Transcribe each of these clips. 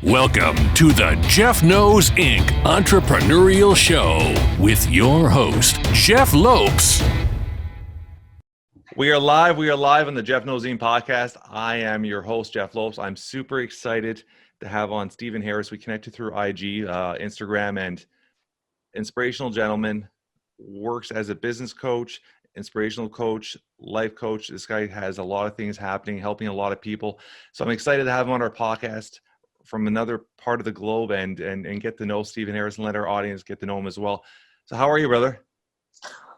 Welcome to the Jeff Knows Inc. Entrepreneurial Show with your host, Jeff Lopes. We are live on the Jeff Knows Inc. podcast. I am your host, Jeff Lopes. I'm super excited to have on Stephen Harris. We connected through IG, Instagram, and inspirational gentleman, works as a business coach, inspirational coach, life coach. This guy has a lot of things happening, helping a lot of people. So I'm excited to have him on our podcast from another part of the globe and get to know Stephen Harris and let our audience get to know him as well. So how are you, brother?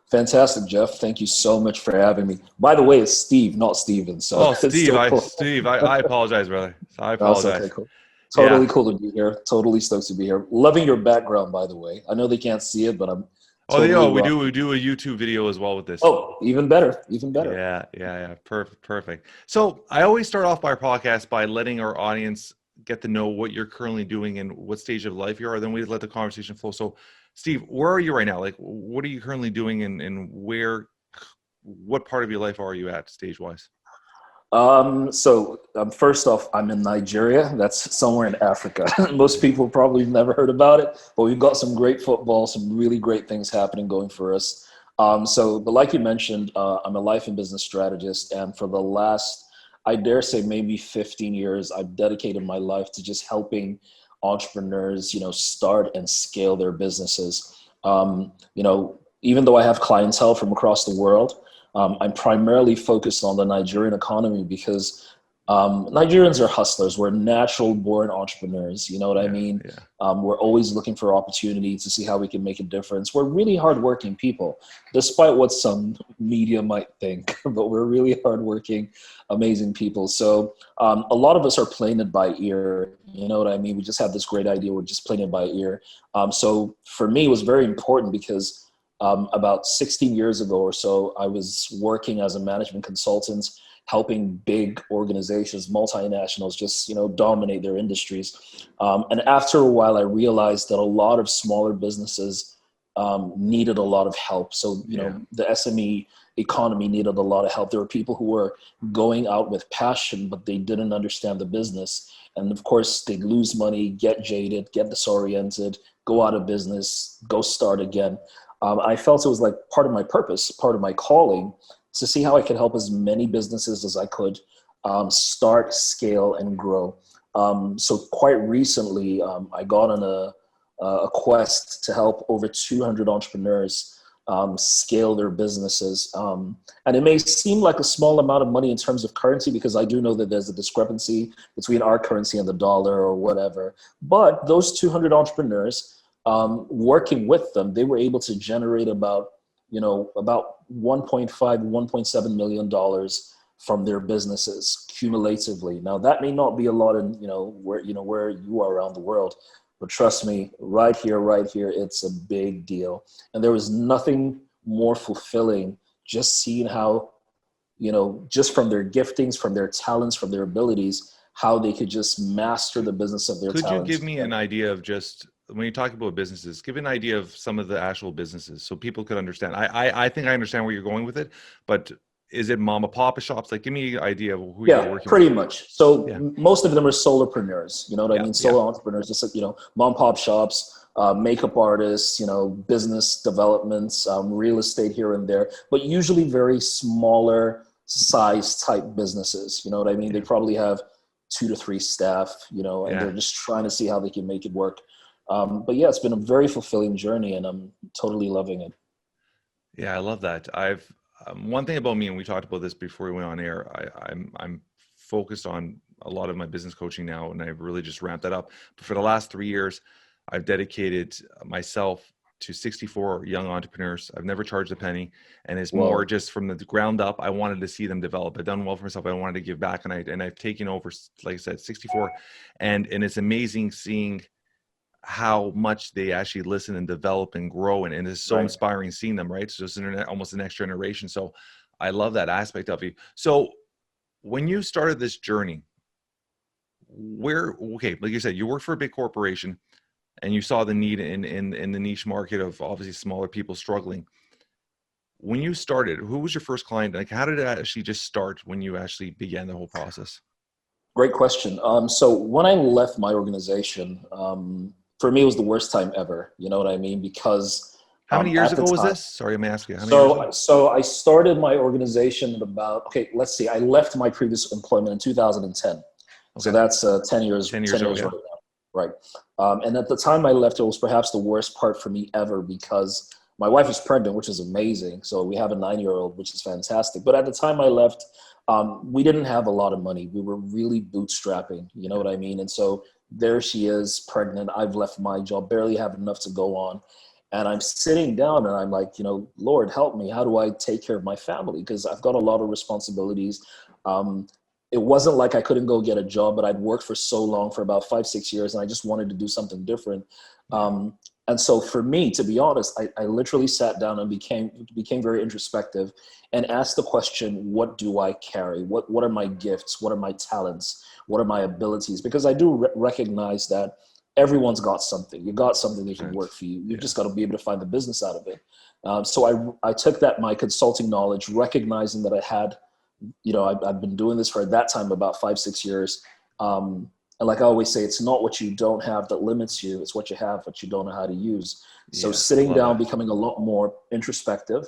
Fantastic, Jeff. Thank you so much for having me. By the way, it's Steve, not Steven. So Steve, I apologize, brother. I apologize. That's okay, cool. Totally cool to be here. Totally stoked to be here. Loving your background, by the way. I know they can't see it, but I'm we do a YouTube video as well with this. Oh, even better. Yeah. Perfect. So I always start off our podcast by letting our audience get to know what you're currently doing and what stage of life you are. Then we let the conversation flow. So Steve, where are you right now? Like, what are you currently doing and what part of your life are you at stage-wise? First off, I'm in Nigeria. That's somewhere in Africa. Most people probably never heard about it, but we've got some great football, some really great things happening going for us. But like you mentioned, I'm a life and business strategist. And for the last, I dare say maybe 15 years, I've dedicated my life to just helping entrepreneurs, start and scale their businesses. Even though I have clientele from across the world, I'm primarily focused on the Nigerian economy because Nigerians are hustlers. We're natural born entrepreneurs. You know what I mean? Yeah. We're always looking for opportunity to see how we can make a difference. We're really hardworking people, despite what some media might think, but we're really hardworking, amazing people. So a lot of us are playing it by ear. You know what I mean? We just have this great idea. We're just playing it by ear. So for me, it was very important because about 16 years ago or so, I was working as a management consultant, helping big organizations, multinationals, just, dominate their industries. And after a while, I realized that a lot of smaller businesses needed a lot of help. So, the SME economy needed a lot of help. There were people who were going out with passion, but they didn't understand the business. And of course, they'd lose money, get jaded, get disoriented, go out of business, go start again. I felt it was like part of my purpose, part of my calling, to see how I could help as many businesses as I could start, scale, and grow. So quite recently, I got on a quest to help over 200 entrepreneurs scale their businesses. And it may seem like a small amount of money in terms of currency, because I do know that there's a discrepancy between our currency and the dollar or whatever. But those 200 entrepreneurs, working with them, they were able to generate about 1.5, $1.7 million from their businesses cumulatively. Now that may not be a lot in, where you are around the world, but trust me, right here, it's a big deal. And there was nothing more fulfilling just seeing how, just from their giftings, from their talents, from their abilities, how they could just master the business of their talents. Could you give me an idea of just, when you talk about businesses, give an idea of some of the actual businesses so people could understand. I think I understand where you're going with it, but is it mom and pop shops? Like, give me an idea of who you're working with. Pretty much. So most of them are solopreneurs, you know what I mean? Solo entrepreneurs, just like, mom and pop shops, makeup artists, business developments, real estate here and there, but usually very smaller size type businesses. You know what I mean? They probably have 2 to 3 staff, and they're just trying to see how they can make it work. But yeah, it's been a very fulfilling journey, and I'm totally loving it. Yeah, I love that. One thing about me, and we talked about this before we went on air, I'm focused on a lot of my business coaching now, and I've really just ramped that up. But for the last 3 years, I've dedicated myself to 64 young entrepreneurs. I've never charged a penny, and it's more just from the ground up. I wanted to see them develop. I've done well for myself. I wanted to give back, and I've taken over, like I said, 64, and it's amazing seeing how much they actually listen and develop and grow. And it's so inspiring seeing them, right? So it's almost the next generation. So I love that aspect of you. So when you started this journey, like you said, you worked for a big corporation and you saw the need in the niche market of obviously smaller people struggling. When you started, who was your first client? Like, how did it actually just start when you actually began the whole process? Great question. So when I left my organization, for me, it was the worst time ever. You know what I mean? Because How many years at the ago was time, this? Sorry, I'm asking you. How many years ago? so I started my organization at about, okay, let's see. I left my previous employment in 2010. So Okay. that's 10 years, 10 10 years ago, years yeah. right now. Right. And at the time I left, it was perhaps the worst part for me ever because my wife is pregnant, which is amazing. So we have a 9-year-old, which is fantastic. But at the time I left, we didn't have a lot of money. We were really bootstrapping, you know what I mean? And so there she is pregnant. I've left my job, barely have enough to go on. And I'm sitting down and I'm like, Lord, help me. How do I take care of my family? Because I've got a lot of responsibilities. It wasn't like I couldn't go get a job, but I'd worked for so long, for about 5-6 years, and I just wanted to do something different. And so for me, to be honest, I literally sat down and became very introspective and asked the question, what do I carry? What are my gifts? What are my talents? What are my abilities? Because I do recognize that everyone's got something. You got something that can work for you. You've just got to be able to find the business out of it. So I took my consulting knowledge, recognizing that I had, I've been doing this for, at that time, about 5-6 years. And like I always say, it's not what you don't have that limits you. It's what you have, but you don't know how to use. So sitting down, becoming a lot more introspective.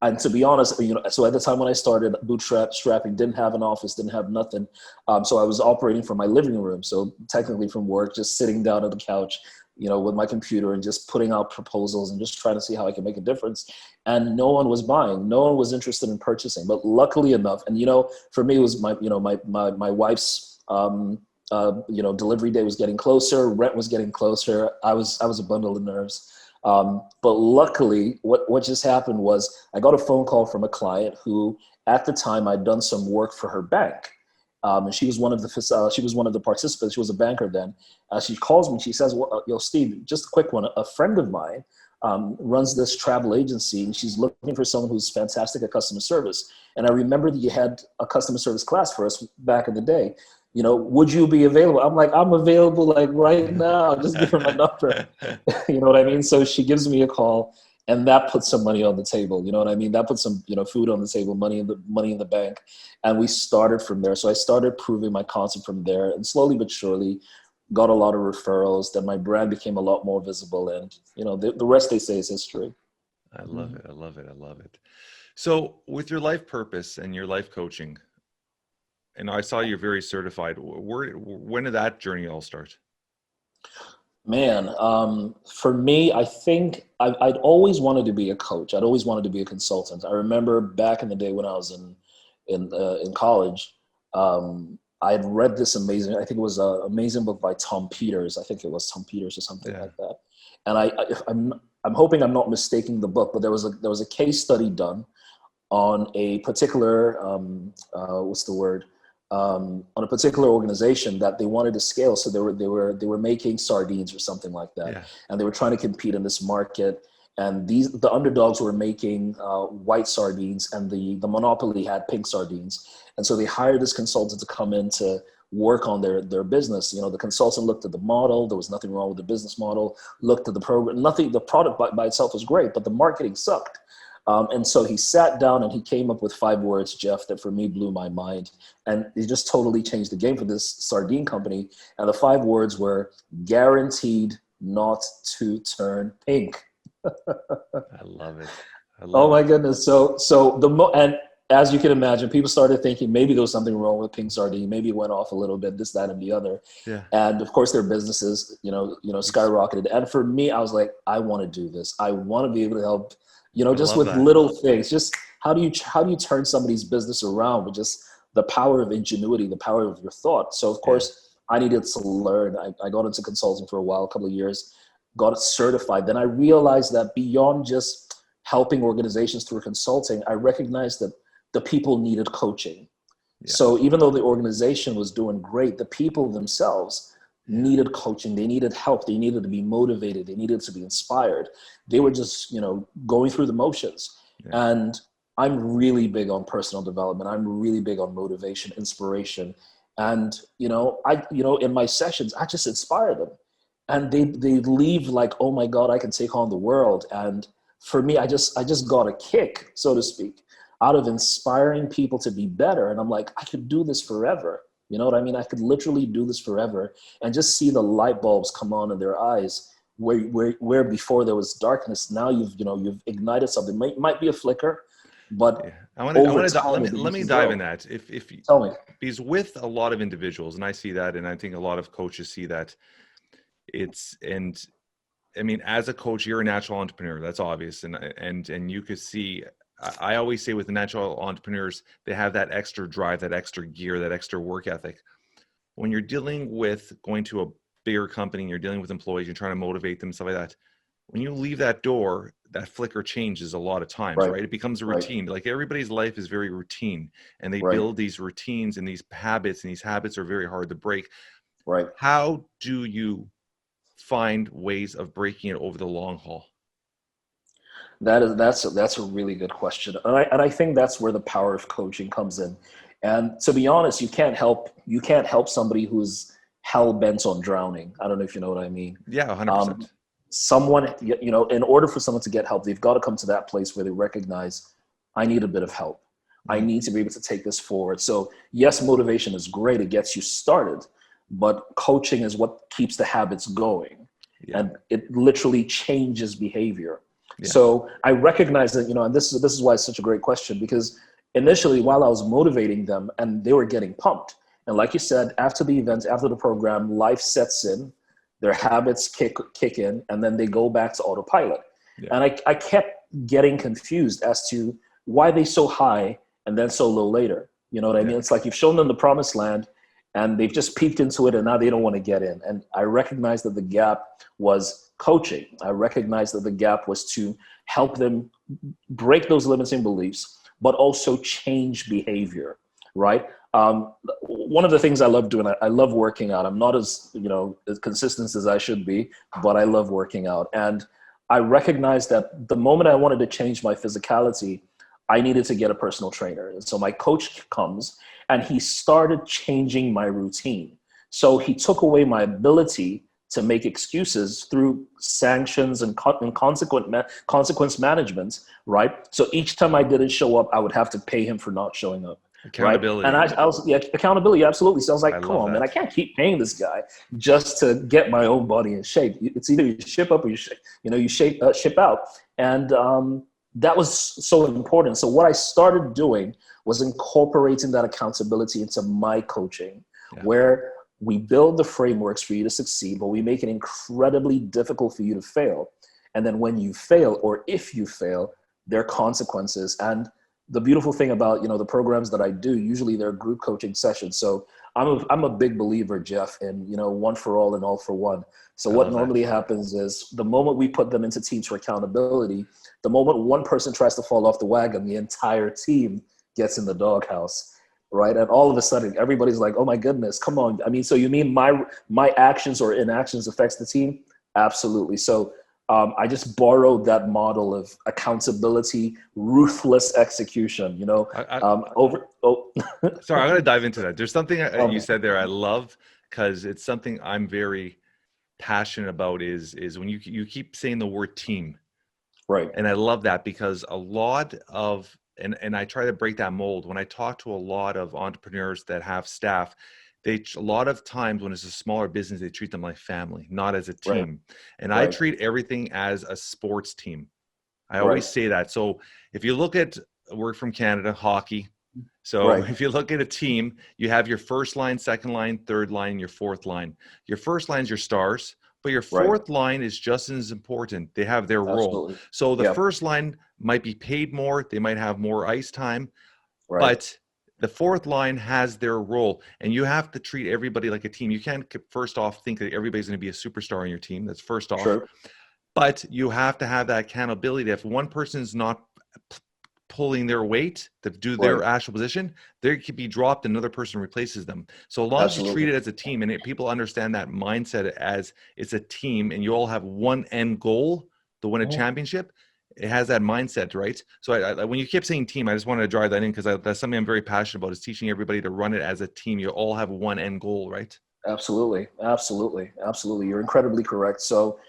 And to be honest, so at the time when I started bootstrapping, didn't have an office, didn't have nothing. So I was operating from my living room. So technically from work, just sitting down on the couch, with my computer and just putting out proposals and just trying to see how I can make a difference. And no one was buying, no one was interested in purchasing. But luckily enough, and for me, it was my wife's delivery day was getting closer, rent was getting closer. I was a bundle of nerves. But luckily, what just happened was I got a phone call from a client who, at the time, I'd done some work for her bank. And she was one of the participants. She was a banker then. She calls me. She says, well, Steve, just a quick one. A friend of mine runs this travel agency, and she's looking for someone who's fantastic at customer service. And I remember that you had a customer service class for us back in the day. Would you be available? I'm like, I'm available like right now. Just give her my number. You know what I mean? So she gives me a call, and that puts some money on the table. You know what I mean? That puts some, food on the table, money in the bank. And we started from there. So I started proving my concept from there, and slowly but surely got a lot of referrals. Then my brand became a lot more visible, and the rest, they say, is history. I love it. I love it. I love it. So with your life purpose and your life coaching, and I saw you're very certified. When did that journey all start? Man, for me, I think I'd always wanted to be a coach. I'd always wanted to be a consultant. I remember back in the day when I was in college, I had read this amazing, I think it was an amazing book by Tom Peters. I think it was Tom Peters or something like that. And I'm hoping I'm not mistaking the book, but there was a case study done on a particular on a particular organization that they wanted to scale. So they were making sardines or something like that, and they were trying to compete in this market. And the underdogs were making white sardines, and the monopoly had pink sardines. And so they hired this consultant to come in to work on their business. The consultant looked at the model. There was nothing wrong with the business model. Looked at the program. Nothing. The product by itself was great, but the marketing sucked. And so he sat down and he came up with 5 words, Jeff, that for me blew my mind. And it just totally changed the game for this sardine company. And the 5 words were guaranteed not to turn pink. I love it. Oh my goodness. And as you can imagine, people started thinking maybe there was something wrong with pink sardine. Maybe it went off a little bit, this, that, and the other. Yeah. And of course their businesses, skyrocketed. And for me, I was like, I want to do this. I want to be able to help, just with little things. Just how do you turn somebody's business around with just the power of ingenuity, the power of your thought. So of course I needed to learn. I got into consulting for a while, a couple of years, got it certified. Then I realized that beyond just helping organizations through consulting, I recognized that the people needed coaching. Yeah. So even though the organization was doing great, the people themselves needed coaching. They needed help. They needed to be motivated. They needed to be inspired. They were just, going through the motions. Yeah. And I'm really big on personal development. I'm really big on motivation, inspiration. And, in my sessions, I just inspire them. And they leave like, oh my God, I can take on the world. And for me, I just got a kick, so to speak, out of inspiring people to be better. And I'm like, I could do this forever. You know what I mean? I could literally do this forever and just see the light bulbs come on in their eyes where before there was darkness. Now you've ignited something. Might be a flicker, but Yeah. over time, Let me dive in that. Tell me. Because with a lot of individuals, and I see that, and I think a lot of coaches see that, I mean, as a coach, you're a natural entrepreneur. That's obvious. And you could see, I always say with the natural entrepreneurs, they have that extra drive, that extra gear, that extra work ethic. When you're dealing with going to a bigger company, you're dealing with employees, you're trying to motivate them, stuff like that. When you leave that door, that flicker changes a lot of times, right? It becomes a routine. Like everybody's life is very routine, and they build these routines and these habits are very hard to break. Right. How do you find ways of breaking it over the long haul? That's a really good question, and I think that's where the power of coaching comes in. And to be honest, you can't help somebody who's hell bent on drowning. I don't know if you know what I mean. Yeah, 100%. Someone, in order for someone to get help, they've got to come to that place where they recognize, I need a bit of help. I need to be able to take this forward. So yes, motivation is great. It gets you started, but coaching is what keeps the habits going. Yeah. And it literally changes behavior. Yeah. So I recognize that, and this is why it's such a great question, because initially while I was motivating them and they were getting pumped, and like you said, after the event, after the program, life sets in, their habits kick in, and then they go back to autopilot. Yeah. And I kept getting confused as to why they so high and then so low later. You know what I mean? It's like you've shown them the promised land and they've just peeked into it and now they don't want to get in. And I recognized that the gap was coaching. I recognized that the gap was to help them break those limiting beliefs, but also change behavior, right? One of the things I love doing, I love working out. I'm not as consistent as I should be, but I love working out. And I recognized that the moment I wanted to change my physicality, I needed to get a personal trainer. And so my coach comes and he started changing my routine. So he took away my ability to make excuses through sanctions and consequence management, right? So each time I didn't show up, I would have to pay him for not showing up. Accountability. Right? And I was, accountability, absolutely. So I was like, come on, man, I can't keep paying this guy just to get my own body in shape. It's either you ship up or you ship out. And that was so important. So what I started doing was incorporating that accountability into my coaching, where we build the frameworks for you to succeed, but we make it incredibly difficult for you to fail. And then when you fail, or if you fail, there are consequences. And the beautiful thing about, the programs that I do, usually they're group coaching sessions. So I'm a big believer, Jeff, in, one for all and all for one. So what normally happens is the moment we put them into teams for accountability, the moment one person tries to fall off the wagon, the entire team gets in the doghouse, right? And all of a sudden, everybody's like, oh my goodness, come on. I mean, so you mean my actions or inactions affects the team? Absolutely. So I just borrowed that model of accountability, ruthless execution, Sorry, I'm going to dive into that. There's something you said there I love, because it's something I'm very passionate about is when you keep saying the word team. Right. And I love that, because a lot of, and I try to break that mold. When I talk to a lot of entrepreneurs that have staff, a lot of times when it's a smaller business, they treat them like family, not as a team. Right. And I treat everything as a sports team. I always say that. So if you look at, we're from Canada, hockey. So if you look at a team, you have your first line, second line, third line, your fourth line. Your first line is your stars, but your fourth line is just as important. They have their role. So the first line might be paid more. They might have more ice time, but the fourth line has their role, and you have to treat everybody like a team. You can't first off think that everybody's going to be a superstar on your team. That's first off. Sure. But you have to have that accountability. If one person is not pulling their weight to do their actual position, they could be dropped and another person replaces them. So as long as you treat it as a team, and people understand that mindset as it's a team and you all have one end goal to win a championship, it has that mindset, right? So when you keep saying team, I just wanted to drive that in, because that's something I'm very passionate about, is teaching everybody to run it as a team. You all have one end goal, right? Absolutely. You're incredibly correct. So,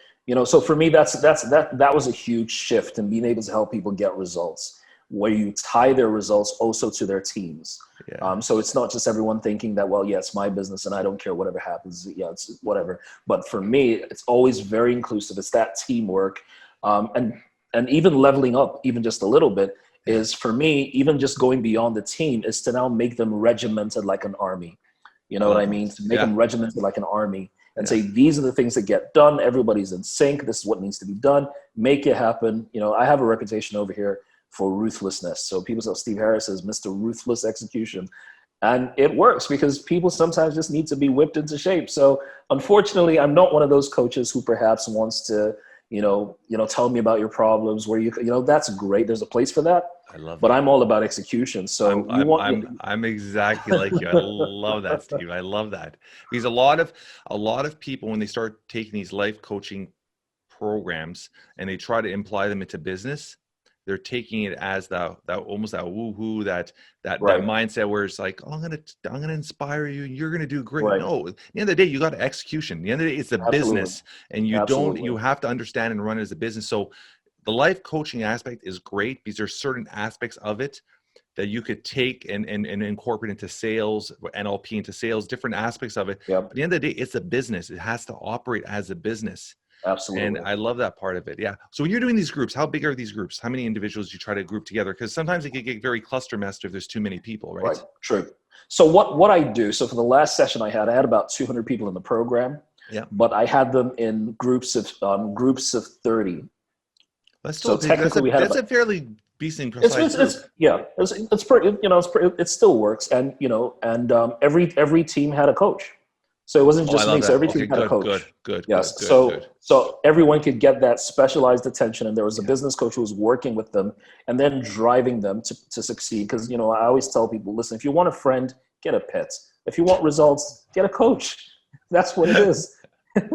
so for me, that was a huge shift in being able to help people get results. where you tie their results also to their teams. Yeah. So it's not just everyone thinking that, well, yeah, it's my business and I don't care whatever happens. Yeah, it's whatever. But for me, it's always very inclusive. It's that teamwork. And even leveling up, even just a little bit, is for me, even just going beyond the team, is to now make them regimented like an army. You know what I mean? To make them regimented like an army and say, these are the things that get done. Everybody's in sync. This is what needs to be done. Make it happen. You know, I have a reputation over here for ruthlessness. So people say, Steve Harris is Mr. Ruthless Execution. And it works because people sometimes just need to be whipped into shape. So unfortunately, I'm not one of those coaches who perhaps wants to, tell me about your problems where that's great. There's a place for that. I love but that. I'm all about execution. So I'm exactly like you. I love that, Steve. I love that because a lot of people, when they start taking these life coaching programs and they try to imply them into business, they're taking it as that almost that woohoo, that mindset where it's like, oh, I'm gonna inspire you. You're gonna do great. Right. No, at the end of the day, you got execution. At the end of the day, it's a business, and you have to understand and run it as a business. So the life coaching aspect is great because there's certain aspects of it that you could take and incorporate into sales, NLP into sales, different aspects of it. Yep. But at the end of the day, it's a business. It has to operate as a business. Absolutely. And I love that part of it. Yeah. So when you're doing these groups, how big are these groups? How many individuals do you try to group together? Because sometimes it can get very cluster messed if there's too many people, right? Right. True. So what I do, so for the last session I had about 200 people in the program. Yeah. But I had them in groups of 30. So technically that's a fairly decent precise group. It's pretty, it still works. And, every team had a coach. So it wasn't just me. So every team had a coach. Good. Yes. So everyone could get that specialized attention, and there was a business coach who was working with them and then driving them to succeed. Because, I always tell people, listen, if you want a friend, get a pet. If you want results, get a coach. That's what it is. I'm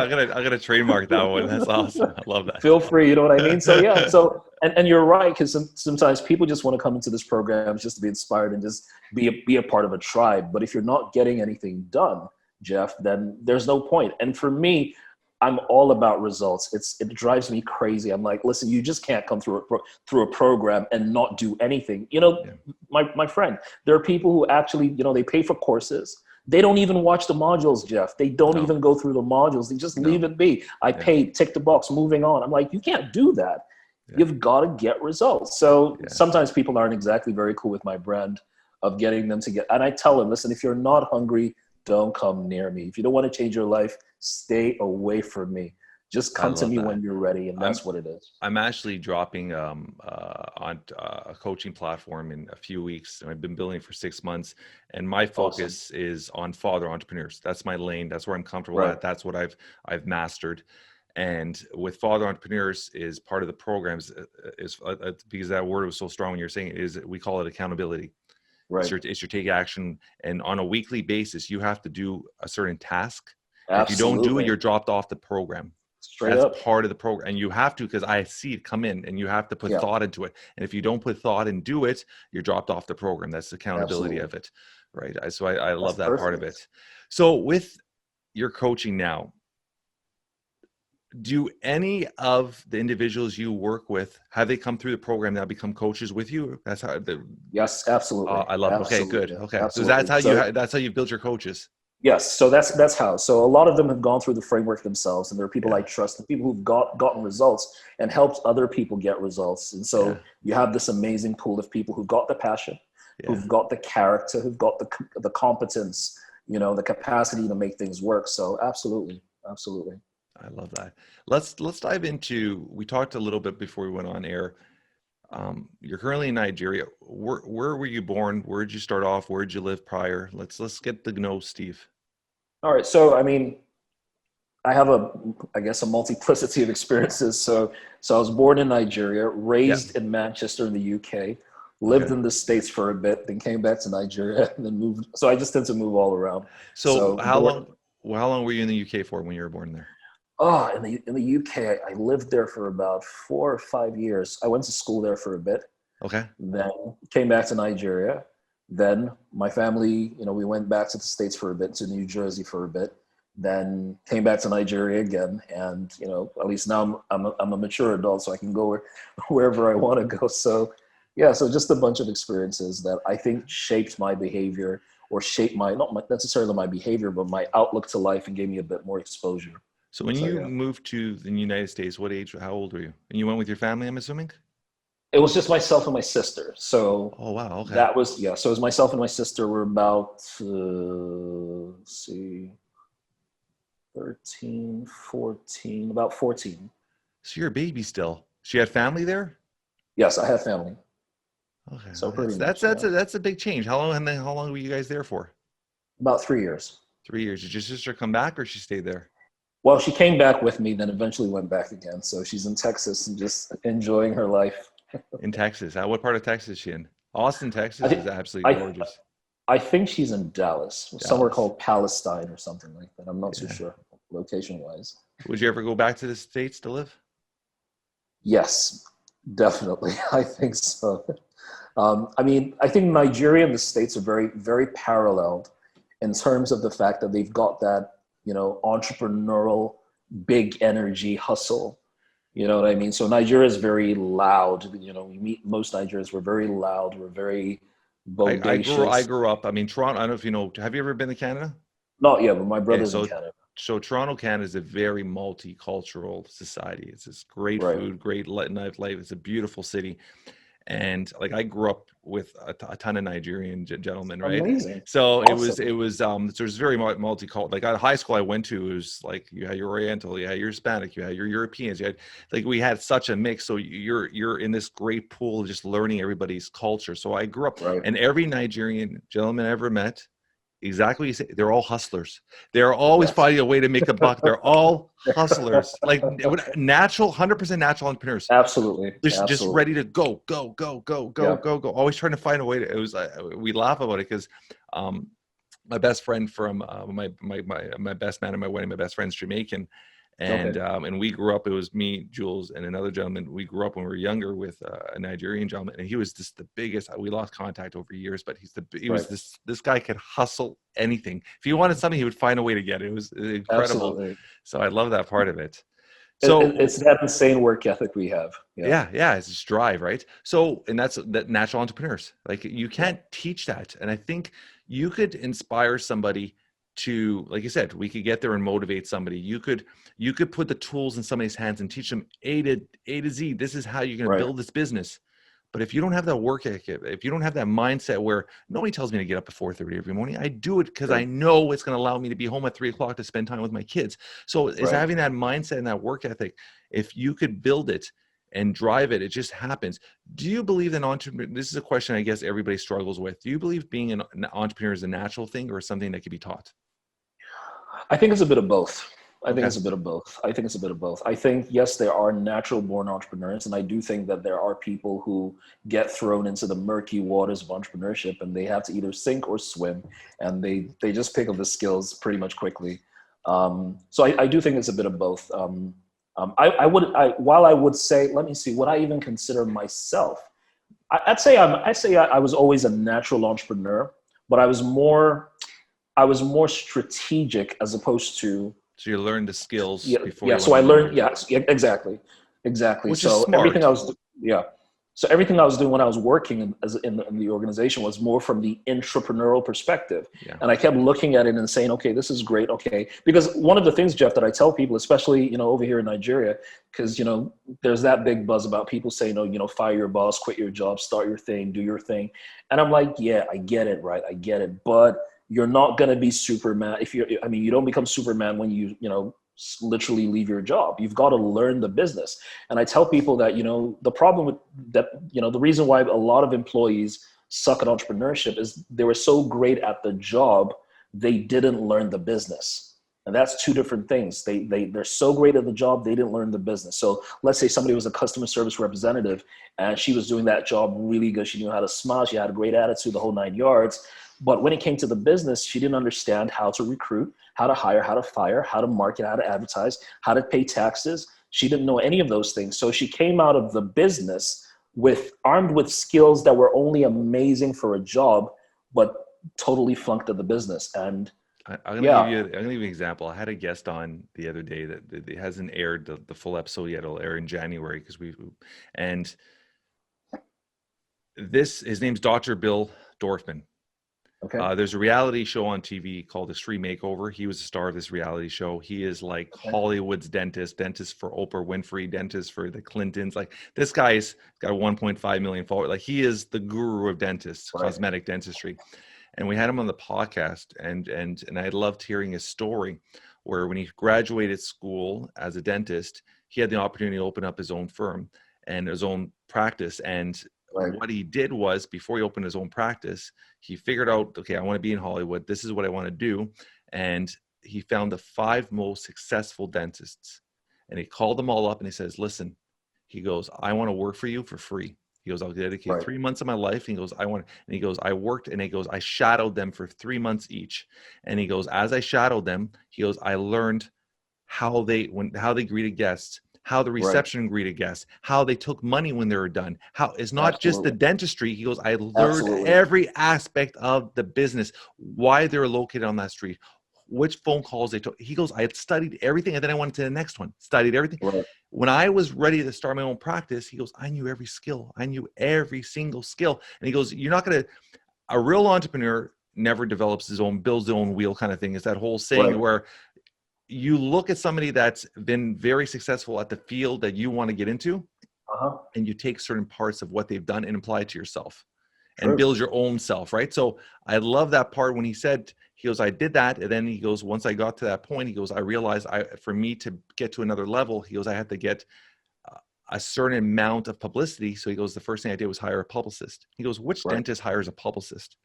gonna trademark that one. That's awesome. I love that. Feel free. You know what I mean? So yeah. So and you're right, because sometimes people just want to come into this program just to be inspired and just be a part of a tribe. But if you're not getting anything done, Jeff, then there's no point. And for me, I'm all about results. It drives me crazy. I'm like, listen, you just can't come through a program and not do anything. My friend, there are people who actually, they pay for courses. They don't even watch the modules, Jeff. They don't even go through the modules. They just leave it be. I paid, tick the box, moving on. I'm like, you can't do that. Yeah. You've got to get results. So sometimes people aren't exactly very cool with my brand of getting them to get. And I tell them, listen, if you're not hungry, don't come near me. If you don't want to change your life, stay away from me. Just come to me when you're ready, and that's what it is. I'm actually dropping on a coaching platform in a few weeks. I've been building it for 6 months, and my focus is on father entrepreneurs. That's my lane. That's where I'm comfortable at. That's what I've mastered. And with father entrepreneurs is part of the programs is because that word was so strong when you're saying it, is we call it accountability. Right. It's your take action, and on a weekly basis, you have to do a certain task. If you don't do it, you're dropped off the program. That's part of the program, and you have to, because I see it come in, and you have to put thought into it. And if you don't put thought and do it, you're dropped off the program. That's the accountability of it, right? So I love that part of it. So with your coaching now, do any of the individuals you work with, have they come through the program now become coaches with you? That's how. Yes, absolutely. I love it. Okay, good. Okay, absolutely. So that's how you build your coaches. Yes, so that's how. So a lot of them have gone through the framework themselves, and there are people I trust, and people who've gotten results and helped other people get results. And so you have this amazing pool of people who've got the passion, who've got the character, who've got the competence, the capacity to make things work. So absolutely. I love that. Let's dive into. We talked a little bit before we went on air. You're currently in Nigeria. Where were you born? Where did you start off? Where did you live prior? Let's get to know Steve. All right. So, I have a multiplicity of experiences. So I was born in Nigeria, raised in Manchester in the UK, lived in the States for a bit, then came back to Nigeria and then moved. So I just tend to move all around. So how long were you in the UK for when you were born there? Oh, in the UK, I lived there for about 4 or 5 years. I went to school there for a bit. Okay. Then came back to Nigeria. Then my family, we went back to the States for a bit, to New Jersey for a bit. then came back to Nigeria again. And, you know, at least now I'm a mature adult, so I can go wherever I want to go. So yeah, so just a bunch of experiences that I think shaped my behavior, or shaped not necessarily my behavior, but my outlook to life, and gave me a bit more exposure. So when you moved to the United States, what age, how old were you? And you went with your family, I'm assuming? It was just myself and my sister. So oh, wow. Okay. That was, yeah. So it was myself and my sister. Were about, 13, 14, about 14. So you're a baby still. So you had family there? Yes, I had family. Okay. So that's a big change. How long were you guys there for? About 3 years. 3 years. Did your sister come back, or she stayed there? Well, she came back with me, then eventually went back again. So she's in Texas and just enjoying her life. In Texas. What part of Texas is she in? Austin, Texas is absolutely gorgeous. I think she's in Dallas, somewhere called Palestine or something like that. I'm not too sure location-wise. Would you ever go back to the States to live? Yes, definitely. I think so. I mean, I think Nigeria and the States are very, very paralleled in terms of the fact that they've got that, you know, entrepreneurial, big energy hustle. You know what I mean? So Nigeria is very loud. You know, we meet most Nigerians. We're very loud. We're very bodacious. I grew up. I mean, Toronto. I don't know if you know. Have you ever been to Canada? Not yet, but my brother's in Canada. So Toronto, Canada is a very multicultural society. It's this great food, great nightlife. It's a beautiful city. And like I grew up with a ton of Nigerian gentlemen, right? Amazing. So awesome. it was so it was very multicultural. Like at high school I went to, it was like you had your Oriental, you had your Hispanic, you had your Europeans, you had, like, we had such a mix. So you're in this great pool of just learning everybody's culture. So I grew up, and every Nigerian gentleman I ever met, exactly what you say, they're all hustlers. They're always finding a way to make a buck. They're all hustlers, like natural, 100% natural entrepreneurs. Absolutely. Just ready to go. Always trying to find a way to, it was, we laugh about it because my best friend from my best man at my wedding, my best friend's Jamaican. And we grew up, it was me, Jules, and another gentleman. We grew up when we were younger with a Nigerian gentleman, and he was just the biggest. We lost contact over years, but he was this guy could hustle anything. If he wanted something, he would find a way to get it. It was incredible. Absolutely. So I love that part of it. So it's that insane work ethic we have. Yeah. It's just drive, right? So, and that's that natural entrepreneurs. Like you can't teach that. And I think you could inspire somebody to, like you said, we could get there and motivate somebody. You could put the tools in somebody's hands and teach them A to Z. This is how you're going to build this business. But if you don't have that work ethic, if you don't have that mindset where nobody tells me to get up at 4:30 every morning, I do it because I know it's going to allow me to be home at 3:00 to spend time with my kids. So it's having that mindset and that work ethic. If you could build it and drive it, it just happens. Do you believe that this is a question I guess everybody struggles with. Do you believe being an entrepreneur is a natural thing or something that can be taught? I think it's a bit of both. I think it's a bit of both. I think, yes, there are natural born entrepreneurs. And I do think that there are people who get thrown into the murky waters of entrepreneurship and they have to either sink or swim. And they just pick up the skills pretty much quickly. So I do think it's a bit of both. While I would say, let me see, would I even consider myself? I'd say I was always a natural entrepreneur, but I was more strategic as opposed to. So you learned the skills before. Yeah. So I learned. Yes. Yeah, exactly. Which is smart. Everything I was. Yeah. So everything I was doing when I was working in the organization was more from the entrepreneurial perspective. Yeah. And I kept looking at it and saying, okay, this is great. Okay. Because one of the things, Jeff, that I tell people, especially, over here in Nigeria, because, there's that big buzz about people saying, fire your boss, quit your job, start your thing, do your thing. And I'm like, yeah, I get it. Right. I get it. But you're not going to be Superman. You don't become Superman when you literally leave your job. You've got to learn the business. And I tell people that, the problem with that, the reason why a lot of employees suck at entrepreneurship is they were so great at the job, they didn't learn the business. And that's two different things. They're so great at the job, they didn't learn the business. So let's say somebody was a customer service representative and she was doing that job really good. She knew how to smile. She had a great attitude, the whole 9 yards. But when it came to the business, she didn't understand how to recruit, how to hire, how to fire, how to market, how to advertise, how to pay taxes. She didn't know any of those things. So she came out of the business armed with skills that were only amazing for a job, but totally flunked at the business. And I'm gonna give you an example. I had a guest on the other day that it hasn't aired the full episode yet. It'll air in January and his name's Dr. Bill Dorfman. Okay. There's a reality show on TV called Extreme Makeover. He was the star of this reality show. He is like Hollywood's dentist for Oprah Winfrey, dentist for the Clintons. Like this guy's got a 1.5 million followers. Like he is the guru of dentists, cosmetic dentistry. And we had him on the podcast, and I loved hearing his story, where when he graduated school as a dentist, he had the opportunity to open up his own firm and his own practice. And what he did was, before he opened his own practice, he figured out, okay, I want to be in Hollywood. This is what I want to do. And he found the 5 most successful dentists, and he called them all up and he says, listen, he goes, I want to work for you for free. He goes, I'll dedicate 3 months of my life. And he goes, I worked, and he goes, I shadowed them for 3 months each. And he goes, as I shadowed them, he goes, I learned how they greeted guests, how the reception greeted guests, how they took money when they were done. How it's not just the dentistry. He goes, I learned every aspect of the business, why they're located on that street, which phone calls they took. He goes, I had studied everything, and then I went to the next one, studied everything. When I was ready to start my own practice, he goes, I knew every skill. I knew every single skill. And he goes, a real entrepreneur never builds his own wheel kind of thing. It's that whole saying where you look at somebody that's been very successful at the field that you want to get into, and you take certain parts of what they've done and apply it to yourself and build your own self, right? So I love that part when he goes, I did that. And then he goes, once I got to that point, he goes, I realized for me to get to another level, he goes, I had to get a certain amount of publicity. So he goes, the first thing I did was hire a publicist. He goes, which dentist hires a publicist?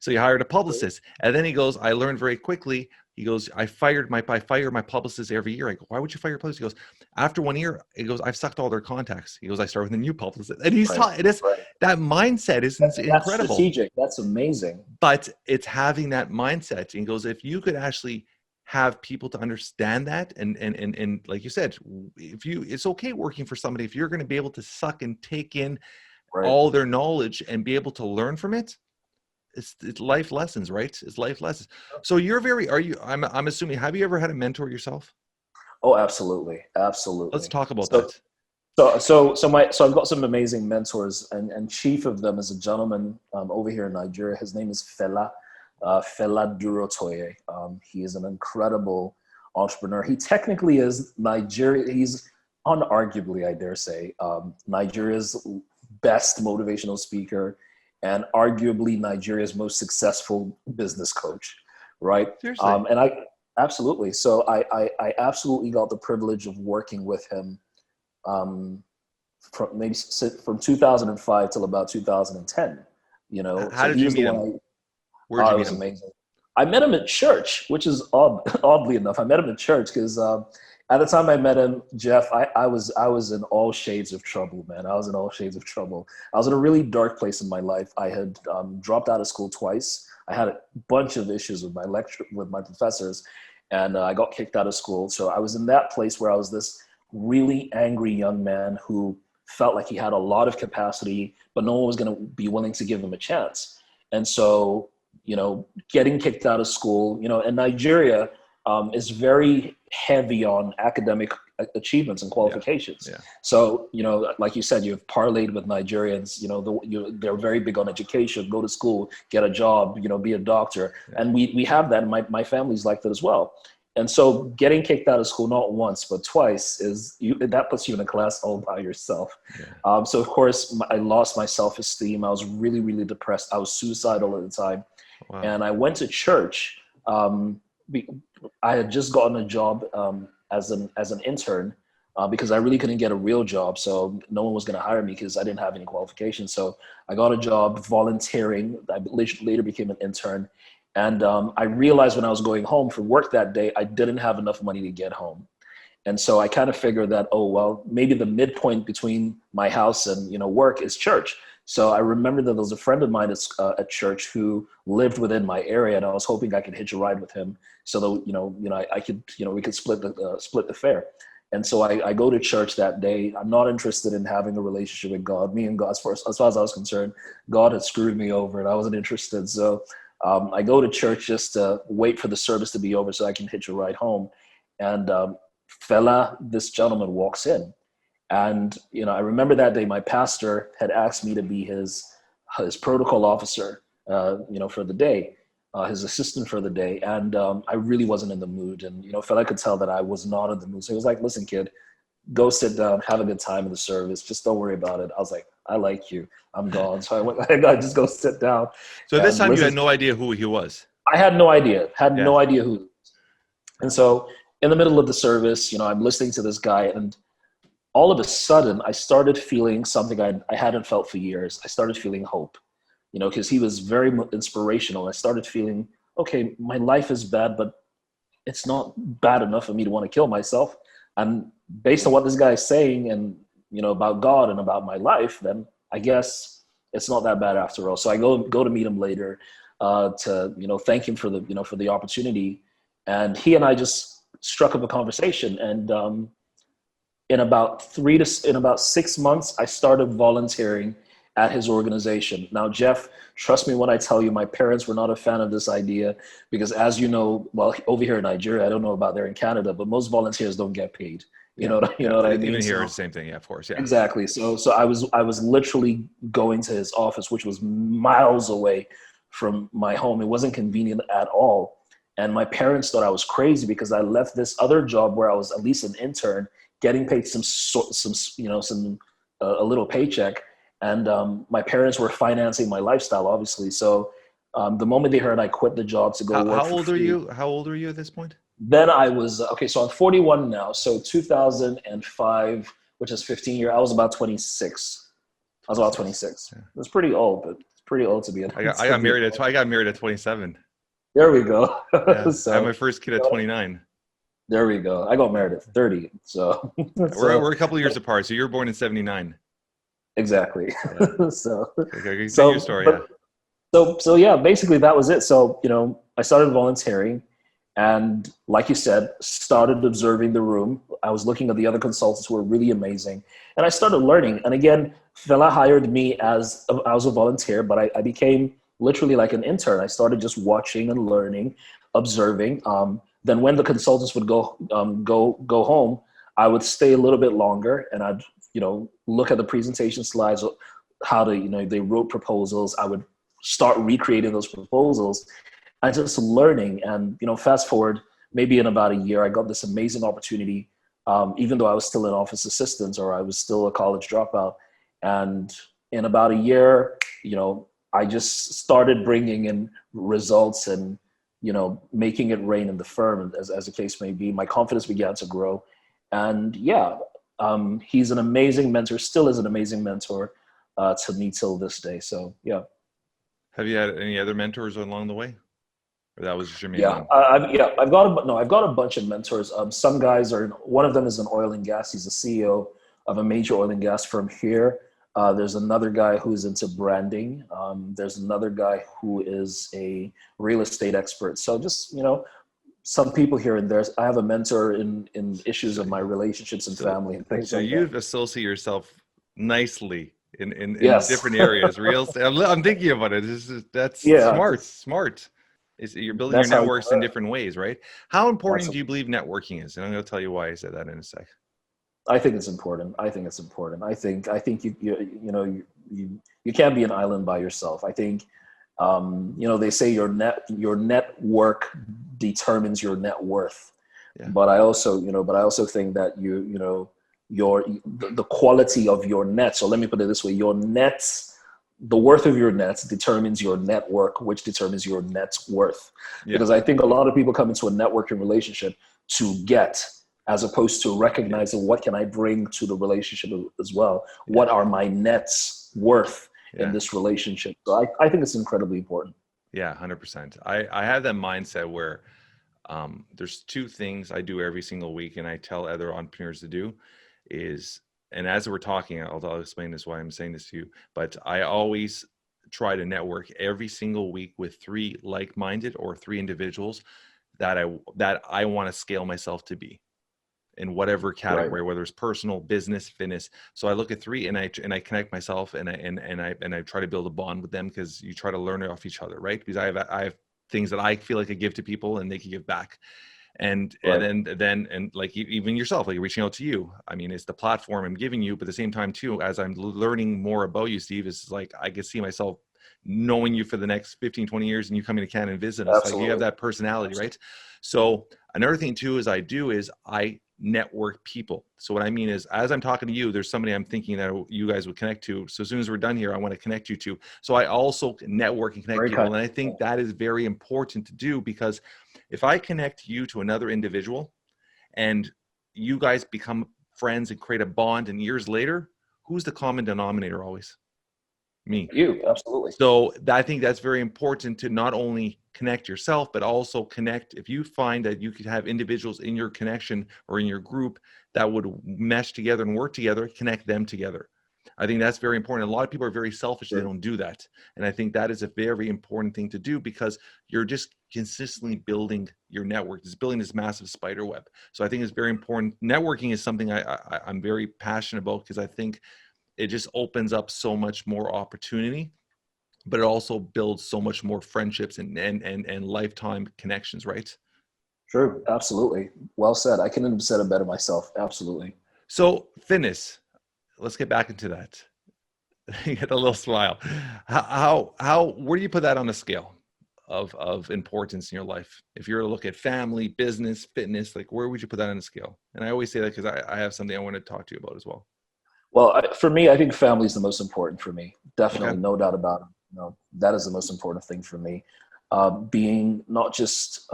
So he hired a publicist. And then he goes, I learned very quickly. He goes, I fire my publicist every year. I go, why would you fire your publicist? He goes, after 1 year, he goes, I've sucked all their contacts. He goes, I start with a new publicist. And he's taught that mindset is incredible. That's strategic. That's amazing. But it's having that mindset. And he goes, if you could actually have people to understand that, and like you said, it's okay working for somebody if you're going to be able to suck and take in all their knowledge and be able to learn from it. It's life lessons, right? It's life lessons. So I'm assuming, have you ever had a mentor yourself? Oh, absolutely. Absolutely. Let's talk about that. So I've got some amazing mentors, and chief of them is a gentleman over here in Nigeria. His name is Fela Durotoye. He is an incredible entrepreneur. He technically is Nigeria. He's unarguably, I dare say, Nigeria's best motivational speaker, and arguably Nigeria's most successful business coach, right? Seriously. And I absolutely. So I absolutely got the privilege of working with him from 2005 till about 2010. How did you meet him? Where did you meet him? Amazing. I met him at church, which is oddly enough. I met him at church because at the time I met him, Jeff, I was in all shades of trouble, man. I was in all shades of trouble. I was in a really dark place in my life. I had dropped out of school twice. I had a bunch of issues with my professors, and I got kicked out of school. So I was in that place where I was this really angry young man who felt like he had a lot of capacity, but no one was going to be willing to give him a chance. And so, getting kicked out of school, and Nigeria is very heavy on academic achievements and qualifications. Yeah. So, like you said, you've parlayed with Nigerians, they're very big on education, go to school, get a job, be a doctor. Yeah. And we have that, and my family's like that as well. And so getting kicked out of school, not once, but twice, that puts you in a class all by yourself. Yeah. So of course, I lost my self-esteem. I was really, really depressed. I was suicidal at the time. Wow. And I went to church. I had just gotten a job as an intern because I really couldn't get a real job. So no one was going to hire me because I didn't have any qualifications. So I got a job volunteering. I later became an intern. And I realized when I was going home from work that day, I didn't have enough money to get home. And so I kind of figured that, maybe the midpoint between my house and, work is church. So I remember that there was a friend of mine at church who lived within my area, and I was hoping I could hitch a ride with him so that, I could, we could split the fare. And so I go to church that day. I'm not interested in having a relationship with God. Me and God, as far as I was concerned, God had screwed me over and I wasn't interested. So I go to church just to wait for the service to be over so I can hitch a ride home. And this gentleman walks in. And, I remember that day my pastor had asked me to be his protocol officer, for the day, his assistant for the day. And I really wasn't in the mood. And, fella could tell that I was not in the mood. So he was like, listen, kid, go sit down, have a good time in the service. Just don't worry about it. I was like, I like you. I'm gone. So I went, I got to just go sit down. So this time you had no idea who he was. I had no idea. No idea who he was. And so in the middle of the service, I'm listening to this guy, and all of a sudden I started feeling something I hadn't felt for years. I started feeling hope, because he was very inspirational. I started feeling, okay, my life is bad, but it's not bad enough for me to want to kill myself. And based on what this guy is saying and, about God and about my life, then I guess it's not that bad after all. So I go to meet him later to, thank him for the opportunity. And he and I just struck up a conversation. And in about 6 months, I started volunteering at his organization. Now, Jeff, trust me when I tell you, my parents were not a fan of this idea because, as you know, well, over here in Nigeria, I don't know about there in Canada, but most volunteers don't get paid. You know what I mean? Even here, it's the same thing. Yeah, of course. Yeah. Exactly. So I was literally going to his office, which was miles away from my home. It wasn't convenient at all. And my parents thought I was crazy because I left this other job where I was at least an intern, getting paid a little paycheck. And my parents were financing my lifestyle, obviously. So the moment they heard I quit the job to go work how old are you? How old are you at this point? Then I was, so I'm 41 now. So 2005, which is 15 years, I was about 26. I was about 26. Yeah. It was pretty old, but it's pretty old to be. I got married at 27. There we go. Yeah, so, I had my first kid at 29. There we go. I got married at 30. So we're a couple of years apart. So you were born in 79. Exactly. Yeah. So your story. So yeah, basically that was it. So, I started volunteering and, like you said, started observing the room. I was looking at the other consultants who were really amazing, and I started learning. And again, fella hired me as a volunteer, but I became literally like an intern. I started just watching and learning, observing. Then when the consultants would go home, I would stay a little bit longer, and I'd look at the presentation slides, how they wrote proposals. I would start recreating those proposals and just learning. And, fast forward, maybe in about a year, I got this amazing opportunity, even though I was still an office assistant or I was still a college dropout. And in about a year, I just started bringing in results and, making it rain in the firm, as the case may be. My confidence began to grow. And yeah, he's an amazing mentor, still is an amazing mentor to me till this day. So yeah. Have you had any other mentors along the way, or that was just your main one? I've got a bunch of mentors. Some guys one of them is in oil and gas. He's the CEO of a major oil and gas firm here. There's another guy who's into branding. There's another guy who is a real estate expert. So just, some people here and there. I have a mentor in issues of my relationships and family and things like that. So you've associated yourself nicely in different areas. I'm thinking about it. That's smart. You're building your networks in different ways, right? How important do you believe networking is? And I'm going to tell you why I said that in a sec. I think it's important. I think you can't be an island by yourself. I think, they say your network determines your net worth. Yeah. But I also think that the quality of your net. So let me put it this way: the worth of your nets determines your network, which determines your net worth. Yeah. Because I think a lot of people come into a networking relationship to get, as opposed to recognizing what can I bring to the relationship as well. Yeah. What are my nets worth in this relationship? So I think it's incredibly important. Yeah, 100%. I have that mindset where there's two things I do every single week, and I tell other entrepreneurs to do is, and as we're talking, I'll explain this why I'm saying this to you, but I always try to network every single week with 3 like-minded or 3 individuals that I want to scale myself to be. in whatever category, Right. whether it's personal, business, fitness. So I look at three, and I connect myself, and I try to build a bond with them, because you try to learn off each other, right? Because I have things that I feel like I give to people, and they can give back. And Right. then like even yourself, like reaching out to you. I mean, it's the platform I'm giving you, but at the same time too, as I'm learning more about you, Steve, it's like I can see myself knowing you for the next 15, 20 years, and you coming to Canada and visit us. Like, you have Absolutely. that personality, Absolutely. right? So another thing too is I network people. So what I mean is, as I'm talking to you, there's somebody I'm thinking that you guys would connect to. So as soon as we're done here, I want to connect you to. So I also network and connect Very people. kind. And I think that is very important to do, because if I connect you to another individual and you guys become friends and create a bond, and years later, who's the common denominator always? Me. You, absolutely. So I think that's very important, to not only connect yourself, but also connect. If you find that you could have individuals in your connection or in your group that would mesh together and work together, connect them together. I think that's very important. A lot of people are very selfish. They don't do that. And I think that is a very important thing to do, because you're just consistently building your network. It's building this massive spider web. So I think it's very important. Networking is something I'm very passionate about, because I think it just opens up so much more opportunity, but it also builds so much more friendships and lifetime connections, right? True. Absolutely. Well said. I couldn't have said it better myself. Absolutely. So fitness, let's get back into that. You get a little smile. Where do you put that on a scale of importance in your life? If you were to look at family, business, fitness, like, where would you put that on a scale? And I always say that because I have something I want to talk to you about as well. Well, for me, I think family is the most important for me. Okay. Definitely, no doubt about it. That is the most important thing for me. Being not just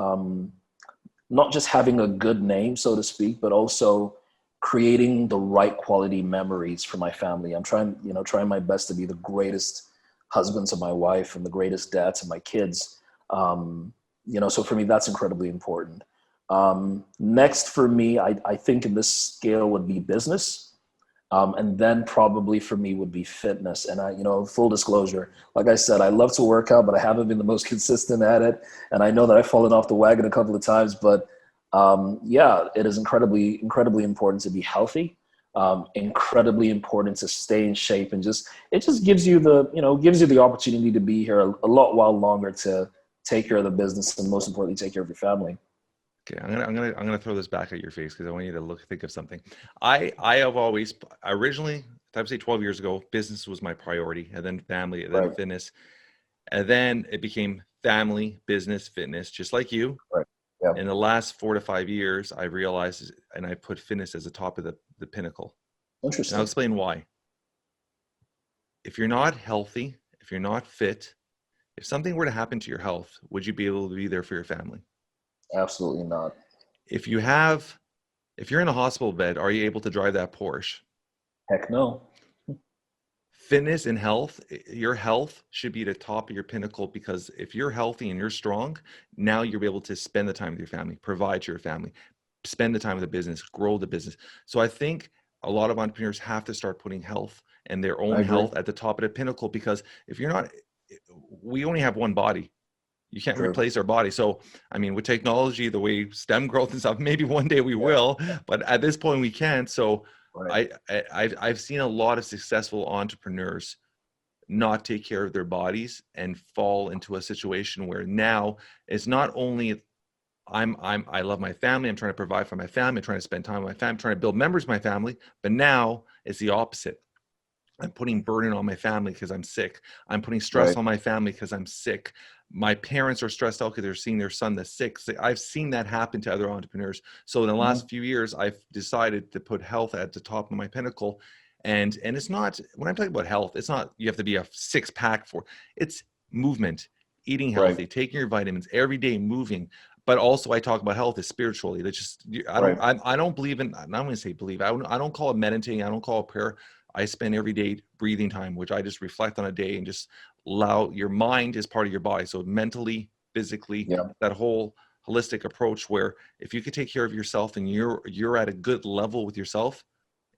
having a good name, so to speak, but also creating the right quality memories for my family. I'm trying my best to be the greatest husband to my wife and the greatest dad to my kids. So for me, that's incredibly important. Next for me, I think in this scale would be business. And then probably for me would be fitness. And full disclosure, like I said, I love to work out, but I haven't been the most consistent at it. And I know that I've fallen off the wagon a couple of times, but it is incredibly, incredibly important to be healthy, incredibly important to stay in shape, and it just gives you the opportunity to be here a lot while longer, to take care of the business, and most importantly, take care of your family. Okay, I'm gonna throw this back at your face, because I want you to think of something. I have always, originally, I would say 12 years ago, business was my priority, and then family, and then Right. fitness, and then it became family, business, fitness, just like you. Right. Yeah. In the last 4 to 5 years, I realized, and I put fitness as the top of the pinnacle. And I'll Interesting. explain why. If you're not healthy, if you're not fit, if something were to happen to your health, would you be able to be there for your family? Absolutely not. If you're in a hospital bed, are you able to drive that Porsche? Heck no. Fitness and health, your health should be the top of your pinnacle, because if you're healthy and you're strong, now you'll be able to spend the time with your family, provide to your family, spend the time with the business, grow the business. So I think a lot of entrepreneurs have to start putting health and their I own agree. health at the top of the pinnacle, because if you're not, we only have one body. You can't True. replace our body. So, I mean, with technology, the way STEM growth and stuff, maybe one day we will, but at this point we can't. So Right. I've seen a lot of successful entrepreneurs not take care of their bodies and fall into a situation where now it's not only I love my family, I'm trying to provide for my family, I'm trying to spend time with my family, I'm trying to build members of my family, but now it's the opposite. I'm putting burden on my family because I'm sick. I'm putting stress Right. on my family because I'm sick. My parents are stressed out because they're seeing their son that's sick. So I've seen that happen to other entrepreneurs. So in the last few years, I've decided to put health at the top of my pinnacle. And it's not, when I'm talking about health, it's not you have to be a 6-pack for. It's movement, eating Right. healthy, taking your vitamins, every day moving. But also I talk about health as spiritually. That's just, Right. I don't believe in, I'm not going to say believe. I don't call it meditating. I don't call it prayer. I spend every day breathing time, which I just reflect on a day and just allow your mind is part of your body. So mentally, physically, Yeah. that whole holistic approach where if you could take care of yourself and you're at a good level with yourself,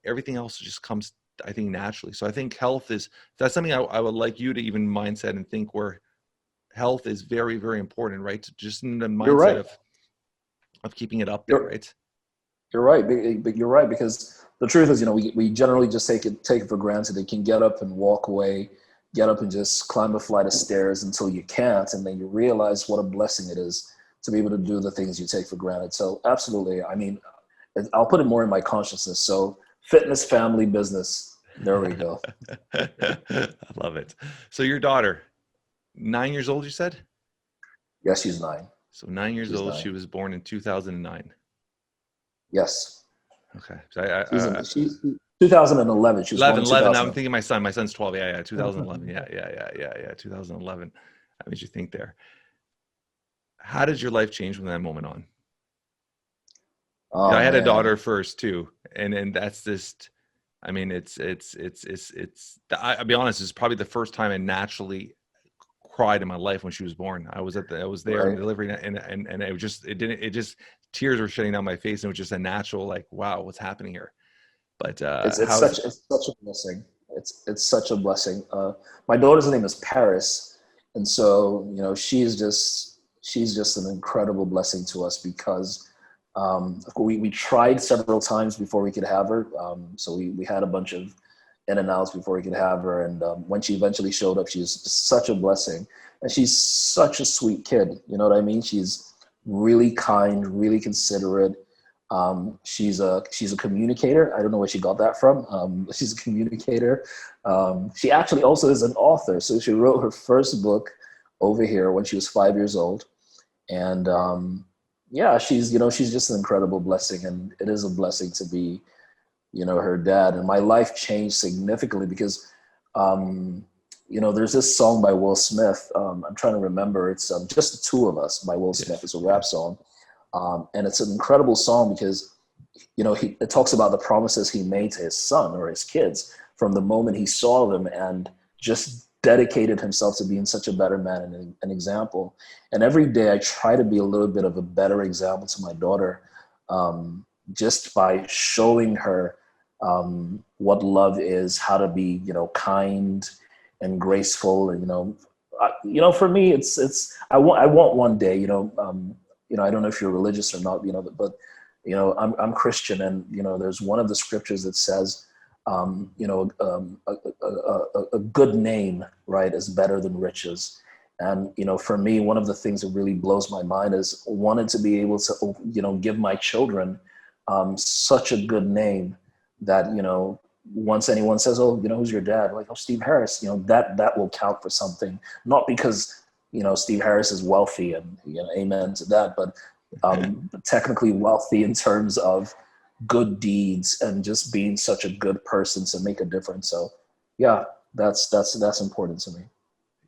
everything else just comes, I think, naturally. So I think health that's something I would like you to even mindset and think, where health is very, very important, right? Just in the You're mindset right. of keeping it up there, You're right? You're right, but you're right, because the truth is, we generally just take it for granted. They can get up and walk away, get up and just climb a flight of stairs until you can't, and then you realize what a blessing it is to be able to do the things you take for granted. So absolutely, I mean, I'll put it more in my consciousness. So fitness, family, business. There we go. I love it. So your daughter, 9 years old, you said? Yes, she's 9. So 9 years She's old. 9. She was born in 2009. Yes. Okay. So she's 2011. She was 11, born in 2000. I'm thinking my son. My son's 12. Yeah, 2011. Yeah, 2011. That makes you think there. How did your life change from that moment on? Oh, I had a man. daughter first too, and that's just, I mean, I'll be honest, it's probably the first time I naturally cried in my life when she was born. I was there in delivery, and it just tears were shedding down my face, and it was just a natural, like, wow, what's happening here? But it's such a blessing. It's such a blessing. My daughter's name is Paris, and so she's just an incredible blessing to us, because we tried several times before we could have her. So we had a bunch of in and outs before we could have her, and when she eventually showed up, she's such a blessing, and she's such a sweet kid. You know what I mean? She's really kind, really considerate. She's a communicator. I don't know where she got that from. She's a communicator. She actually also is an author. So she wrote her first book over here when she was 5 years old. And she's just an incredible blessing. And it is a blessing to be, her dad. And my life changed significantly because, there's this song by Will Smith. I'm trying to remember. It's Just the Two of Us by Will Smith. It's a rap song. And it's an incredible song because, it talks about the promises he made to his son or his kids from the moment he saw them, and just dedicated himself to being such a better man and an example. And every day I try to be a little bit of a better example to my daughter, just by showing her what love is, how to be, kind and graceful. And, for me, it's I want one day, I don't know if you're religious or not, but I'm Christian, and there's one of the scriptures that says, a good name, right, is better than riches. And for me, one of the things that really blows my mind is wanting to be able to give my children such a good name that once anyone says, oh, who's your dad? Like, oh, Steve Harris. That will count for something, not because Steve Harris is wealthy, and amen to that, but technically wealthy in terms of good deeds and just being such a good person to make a difference. So yeah, that's important to me.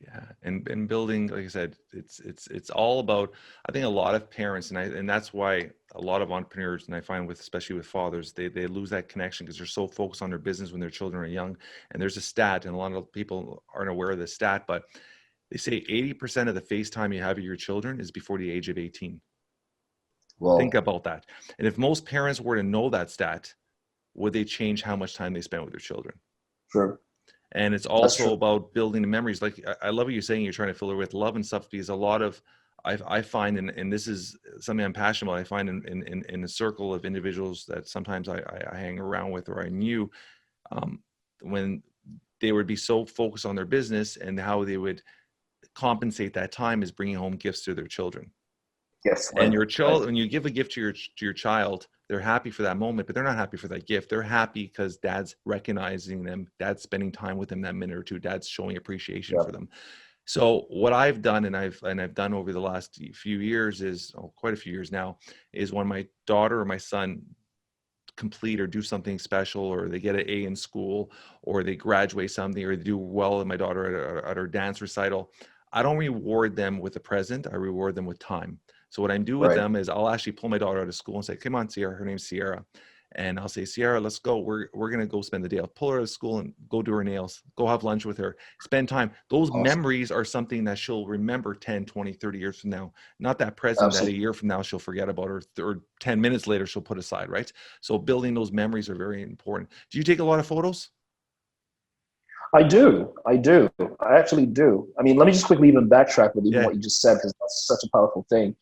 Yeah. And building, like I said, it's all about, I think a lot of parents, and that's why a lot of entrepreneurs, and I find especially with fathers, they lose that connection because they're so focused on their business when their children are young. And there's a stat, and a lot of people aren't aware of the stat, but they say 80% of the face time you have with your children is before the age of 18. Well, think about that. And if most parents were to know that stat, would they change how much time they spend with their children? Sure. And it's also about building the memories. Like, I love what you're saying, you're trying to fill her with love and stuff, because a lot of, I find, and this is something I'm passionate about, I find in a circle of individuals that sometimes I hang around with, or I knew, when they would be so focused on their business, and how they would compensate that time is bringing home gifts to their children. Yes. And your child, when you give a gift to your child, they're happy for that moment, but they're not happy for that gift. They're happy because dad's recognizing them, dad's spending time with them that minute or two, dad's showing appreciation for them. So what I've done, and I've done over the last few years is, quite a few years now, is when my daughter or my son complete or do something special, or they get an A in school, or they graduate something, or they do well in my daughter at her dance recital, I don't reward them with a present. I reward them with time. So what I do with them is I'll actually pull my daughter out of school and say, come on, Sierra, her name's Sierra. And I'll say, Sierra, let's go. We're going to go spend the day. I'll pull her out of school and go do her nails, go have lunch with her, spend time. Those memories are something that she'll remember 10, 20, 30 years from now. Not that present that a year from now she'll forget about, or 10 minutes later she'll put aside, right? So building those memories are very important. Do you take a lot of photos? I do. I actually do. I mean, let me just quickly even backtrack with even what you just said, because that's such a powerful thing.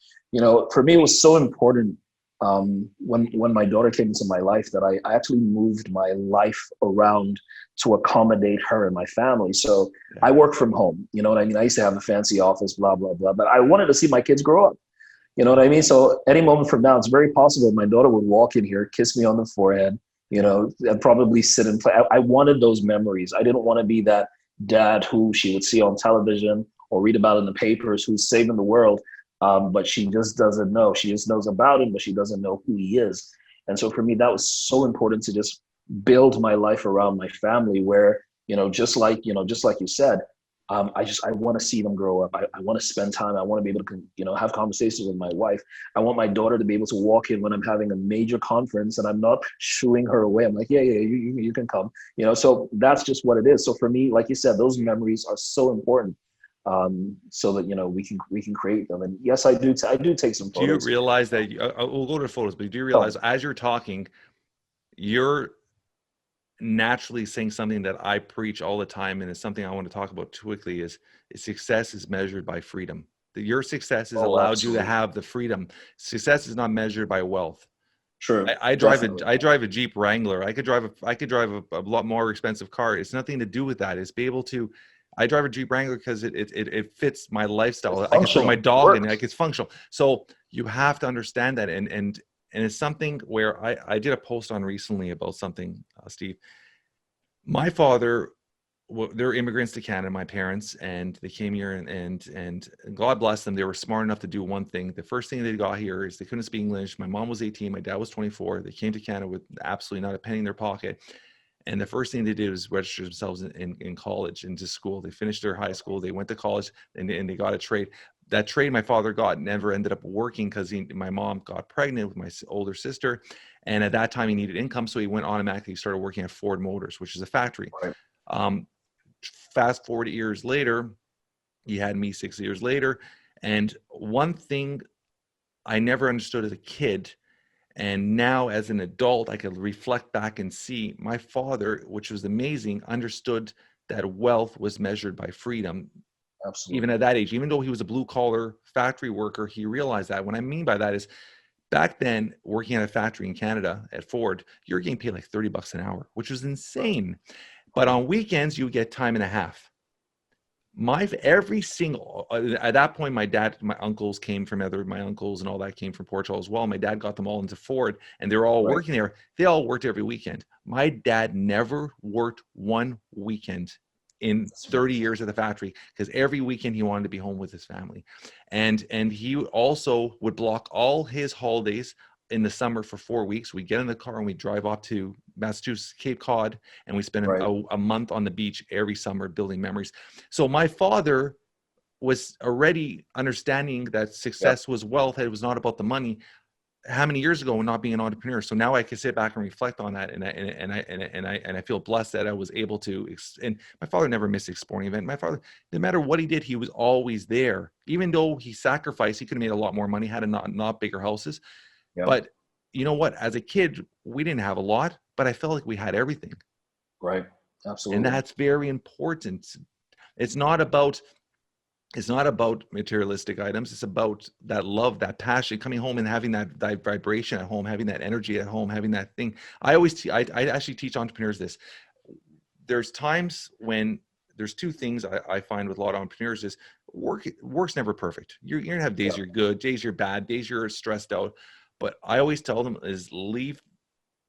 For me, it was so important when my daughter came into my life, that I actually moved my life around to accommodate her and my family. So I work from home, you know what I mean? I used to have a fancy office, blah, blah, blah, but I wanted to see my kids grow up. You know what I mean? So any moment from now, it's very possible my daughter would walk in here, kiss me on the forehead, you know, and probably sit and play. I wanted those memories. I didn't want to be that dad who she would see on television or read about in the papers who's saving the world. But she just doesn't know. She just knows about him, but she doesn't know who he is. And so for me, that was so important to just build my life around my family where, you know, just like you said, I want to see them grow up. I want to spend time. I want to be able to, you know, have conversations with my wife. I want my daughter to be able to walk in when I'm having a major conference and I'm not shooing her away. I'm like, yeah, you can come, you know, so that's just what it is. So for me, like you said, those memories are so important. So that, you know, we can create them. And yes, I do take some photos. Do you realize that we'll go to photos, but do you realize as you're talking, you're naturally saying something that I preach all the time, and it's something I want to talk about quickly, is success is measured by freedom. That your success has allowed absolutely. you to have the freedom. Success is not measured by wealth. Sure. I drive a Jeep Wrangler. I could drive a lot more expensive car. It's nothing to do with that. It's be able to. I drive a Jeep Wrangler because it fits my lifestyle. I can throw my dog in it. Like, it's functional. So you have to understand that. And it's something where I did a post on recently about something, Steve. My father, they're immigrants to Canada, my parents, and they came here and God bless them. They were smart enough to do one thing. The first thing they got here is they couldn't speak English. My mom was 18. My dad was 24. They came to Canada with absolutely not a penny in their pocket. And the first thing they did was register themselves in college, into school. They finished their high school. They went to college and they got a trade. That trade my father got never ended up working because my mom got pregnant with my older sister. And at that time he needed income. So he went automatically, started working at Ford Motors, which is a factory. Right. Fast forward years later, he had me 6 years later. And one thing I never understood as a kid, and now as an adult, I could reflect back and see my father, which was amazing, understood that wealth was measured by freedom. Absolutely. Even at that age, even though he was a blue collar factory worker, he realized that. What I mean by that is, back then, working at a factory in Canada at Ford, you're getting paid like $30 an hour, which was insane. But on weekends, you get time and a half. Every single, at that point, my uncles came from my uncles and all that came from Portugal as well. My dad got them all into Ford and they're all working there. They all worked every weekend. My dad never worked one weekend in 30 years at the factory because every weekend he wanted to be home with his family. And he also would block all his holidays in the summer for 4 weeks. We get in the car and we drive off to Massachusetts, Cape Cod, and we spend a month on the beach every summer building memories. So my father was already understanding that success was wealth. It was not about the money. How many years ago, not being an entrepreneur? So now I can sit back and reflect on that, and I feel blessed that I was able to. And my father never missed a sporting event. My father, no matter what he did, he was always there. Even though he sacrificed, he could have made a lot more money had not bigger houses. Yep. But you know what? As a kid, we didn't have a lot, but I felt like we had everything. Right. Absolutely. And that's very important. It's not about materialistic items. It's about that love, that passion, coming home and having that vibration at home, having that energy at home, having that thing. I actually teach entrepreneurs this. There's times when there's two things I find with a lot of entrepreneurs is work's never perfect. You're going to have days you're good, days you're bad, days you're stressed out. But I always tell them is leave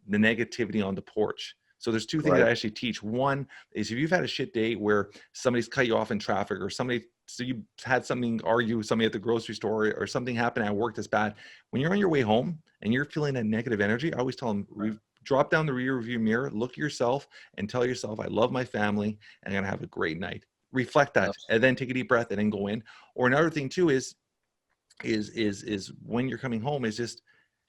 the negativity on the porch. So there's two things I actually teach. One is if you've had a shit day where somebody's cut you off in traffic or so you had something argue with somebody at the grocery store or something happened at work that's bad. When you're on your way home and you're feeling that negative energy, I always tell them, drop down the rear view mirror, look at yourself and tell yourself, I love my family and I'm going to have a great night. Reflect that and then take a deep breath and then go in. Or another thing too is when you're coming home is just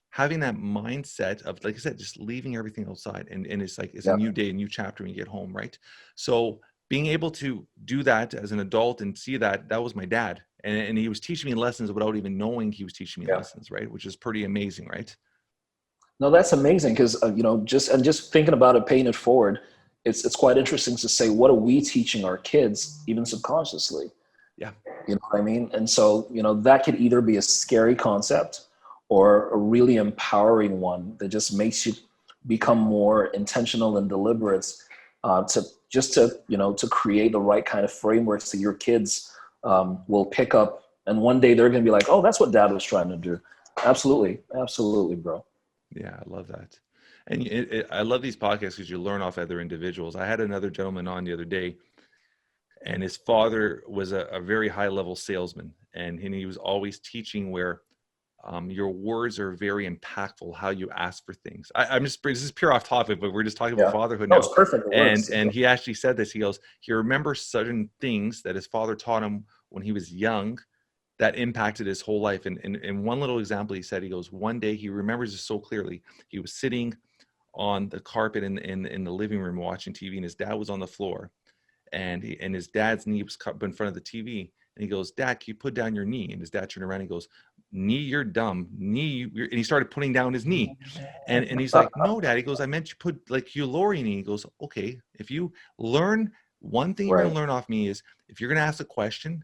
having that mindset of, like I said, just leaving everything outside and it's like, it's a new day, a new chapter when you get home. Right. So being able to do that as an adult and see that was my dad. And he was teaching me lessons without even knowing he was teaching me lessons. Right. Which is pretty amazing. Right. No, that's amazing. Cause just thinking about it, paying it forward, it's quite interesting to say, what are we teaching our kids even subconsciously? Yeah. You know what I mean? And so, that could either be a scary concept or a really empowering one that just makes you become more intentional and deliberate, to create the right kind of frameworks that your kids will pick up. And one day they're going to be like, oh, that's what dad was trying to do. Absolutely. Absolutely, bro. Yeah, I love that. And I love these podcasts because you learn off other individuals. I had another gentleman on the other day, and his father was a very high level salesman. And he was always teaching where your words are very impactful, how you ask for things. This is pure off topic, but we're just talking about fatherhood now. It's perfect. And he actually said this. He goes, he remembers certain things that his father taught him when he was young that impacted his whole life. And in one little example, he said, he goes, one day, he remembers this so clearly. He was sitting on the carpet in the living room watching TV, and his dad was on the floor, and his dad's knee was cupped in front of the TV. And he goes, Dad, can you put down your knee? And his dad turned around and he goes, knee, you're dumb. Knee, and he started putting down his knee. And he's like, no, Dad. He goes, I meant you put, like, you lower your knee. He goes, okay, if you learn, one thing you're going to learn off me is, if you're going to ask a question,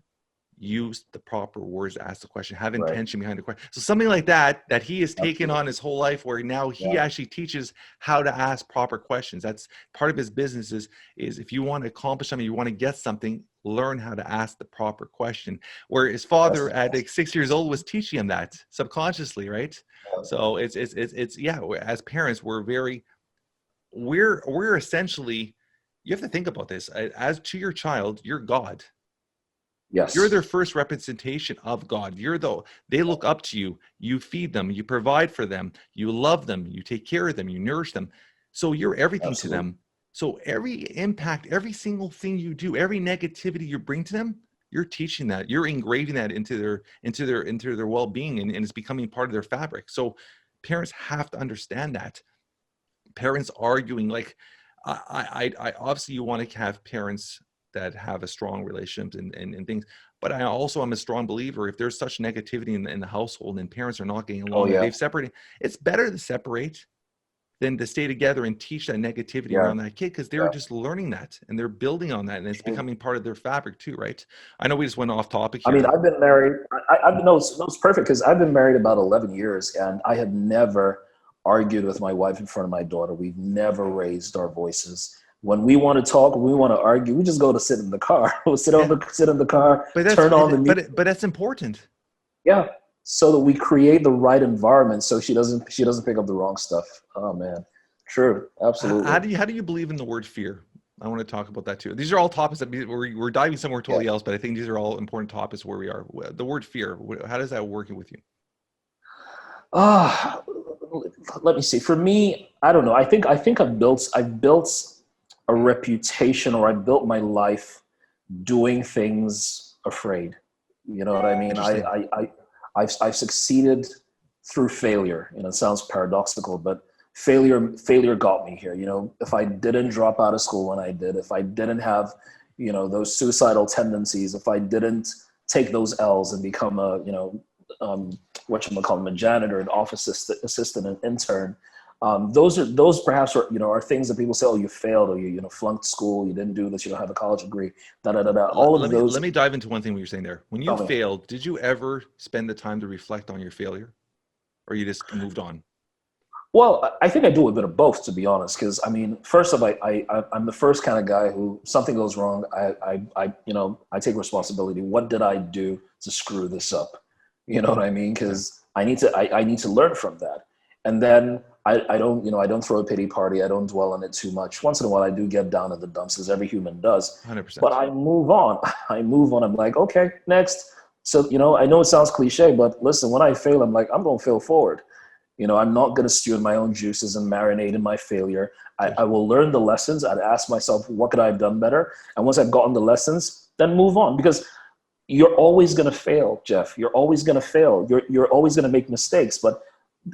use the proper words to ask the question, have intention behind the question. So something like that he has taken on his whole life, where now he actually teaches how to ask proper questions. That's part of his business is if you want to accomplish something, you want to get something, learn how to ask the proper question. Where his father at like 6 years old was teaching him that subconsciously, right? So it's as parents, we're essentially, you have to think about this as to your child, you're God. Yes. You're their first representation of God. They look up to you. You feed them. You provide for them. You love them. You take care of them. You nourish them. So you're everything to them. So every impact, every single thing you do, every negativity you bring to them, you're teaching that. You're engraving that into their well-being, and it's becoming part of their fabric. So parents have to understand that. Parents arguing, like, I obviously you want to have parents that have a strong relationship and things. But I also am a strong believer, if there's such negativity in the household and parents are not getting along, they've separated, it's better to separate than to stay together and teach that negativity around that kid, because they're just learning that and they're building on that, and it's becoming part of their fabric too, right? I know we just went off topic here. I mean, I've been married. It's perfect, because I've been married about 11 years and I have never argued with my wife in front of my daughter. We've never raised our voices. When we want to talk, when we want to argue, we just go to sit in the car. We'll sit in the car, turn on the music. But that's important. Yeah, so that we create the right environment, so she doesn't pick up the wrong stuff. Oh man, true, absolutely. How do you believe in the word fear? I want to talk about that too. These are all topics that we're diving somewhere totally else, but I think these are all important topics where we are. The word fear, how does that work with you? Let me see. For me, I don't know. I think I've built a reputation, or I built my life doing things afraid. You know what I mean? I've succeeded through failure. You know, it sounds paradoxical, but failure got me here. You know, if I didn't drop out of school when I did, if I didn't have, those suicidal tendencies, if I didn't take those L's and become a, a janitor, an office assistant, an intern, those perhaps are things that people say, oh, you failed, or you flunked school, you didn't do this, you don't have a college degree, Let me dive into one thing you're saying there. When you failed, did you ever spend the time to reflect on your failure, or you just moved on? Well, I think I do a bit of both, to be honest. Because I mean, first off, I'm the first kind of guy who, something goes wrong, I take responsibility. What did I do to screw this up? You know what I mean? Because I need to learn from that. And then I don't throw a pity party. I don't dwell on it too much. Once in a while, I do get down in the dumps, as every human does. 100%. But I move on. I'm like, okay, next. So, I know it sounds cliche, but listen, when I fail, I'm like, I'm going to fail forward. I'm not going to stew in my own juices and marinate in my failure. I will learn the lessons. I'd ask myself, what could I have done better? And once I've gotten the lessons, then move on. Because you're always going to fail, Jeff. You're always going to fail. You're always going to make mistakes. But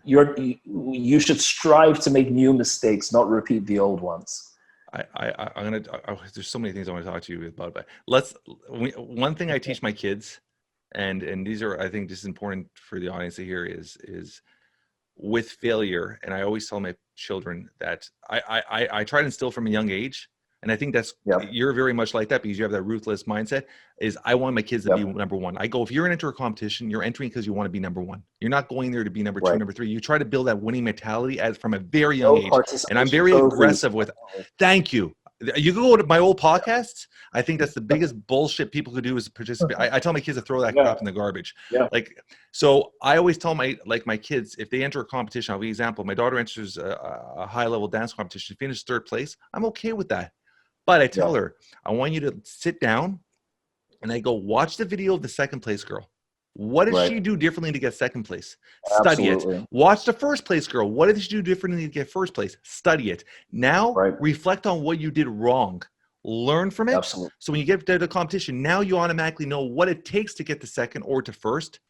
you should strive to make new mistakes, not repeat the old ones. There's so many things I want to talk to you about, but one thing I teach my kids, and these are, I think this is important for the audience to hear, is with failure. And I always tell my children that I try to instill from a young age, And I think that's, Yep. you're very much like that because you have that ruthless mindset is I want my kids to be number one. I go, if you're into a competition, you're entering because you want to be number one. You're not going there to be number two, number three. You try to build that winning mentality from a very young age. And I'm very aggressive with, thank you. You can go to my old podcasts. I think that's the biggest bullshit people could do is participate. I tell my kids to throw that crap in the garbage. Like, so I always tell my kids, if they enter a competition, I'll give you an example. My daughter enters a high level dance competition, finishes third place. I'm okay with that. But I tell her, I want you to sit down and I go, watch the video of the second place girl. What did she do differently to get second place? Study it. Watch the first place girl. What did she do differently to get first place? Study it. Now reflect on what you did wrong. Learn from it. So when you get to the competition, now you automatically know what it takes to get to second or to first.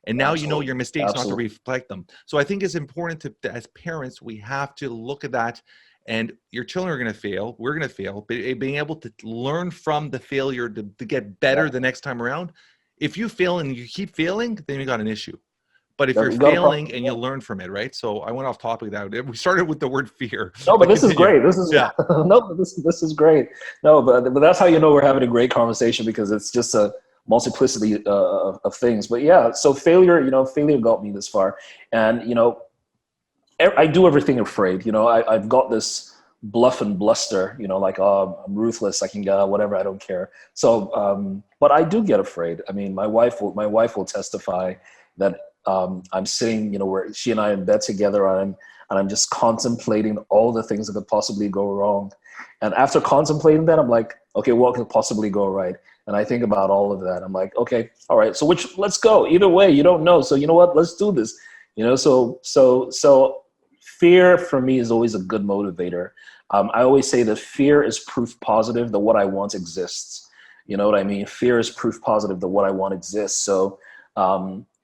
And now you know your mistakes, not to reflect them. So I think it's important to, as parents, we have to look at that. And your children are going to fail. We're going to fail. But being able to learn from the failure to get better the next time around. If you fail and you keep failing, then you got an issue. But if you're failing and you learn from it, right? So I went off topic that we started with the word fear. No, but this is great. This is no, this is great. No, but that's how you know we're having a great conversation because it's just a multiplicity of things. But yeah, so failure got me this far, and I do everything afraid. I've got this bluff and bluster, like, oh, I'm ruthless. I can get whatever. I don't care. So, but I do get afraid. I mean, my wife will testify that I'm sitting, where she and I are in bed together and I'm just contemplating all the things that could possibly go wrong. And after contemplating that, I'm like, okay, what could possibly go right? And I think about all of that. I'm like, okay, all right. So let's go. Either way, you don't know. So you know what? Let's do this. So fear for me is always a good motivator. I always say that fear is proof positive that what I want exists. You know what I mean? Fear is proof positive that what I want exists. So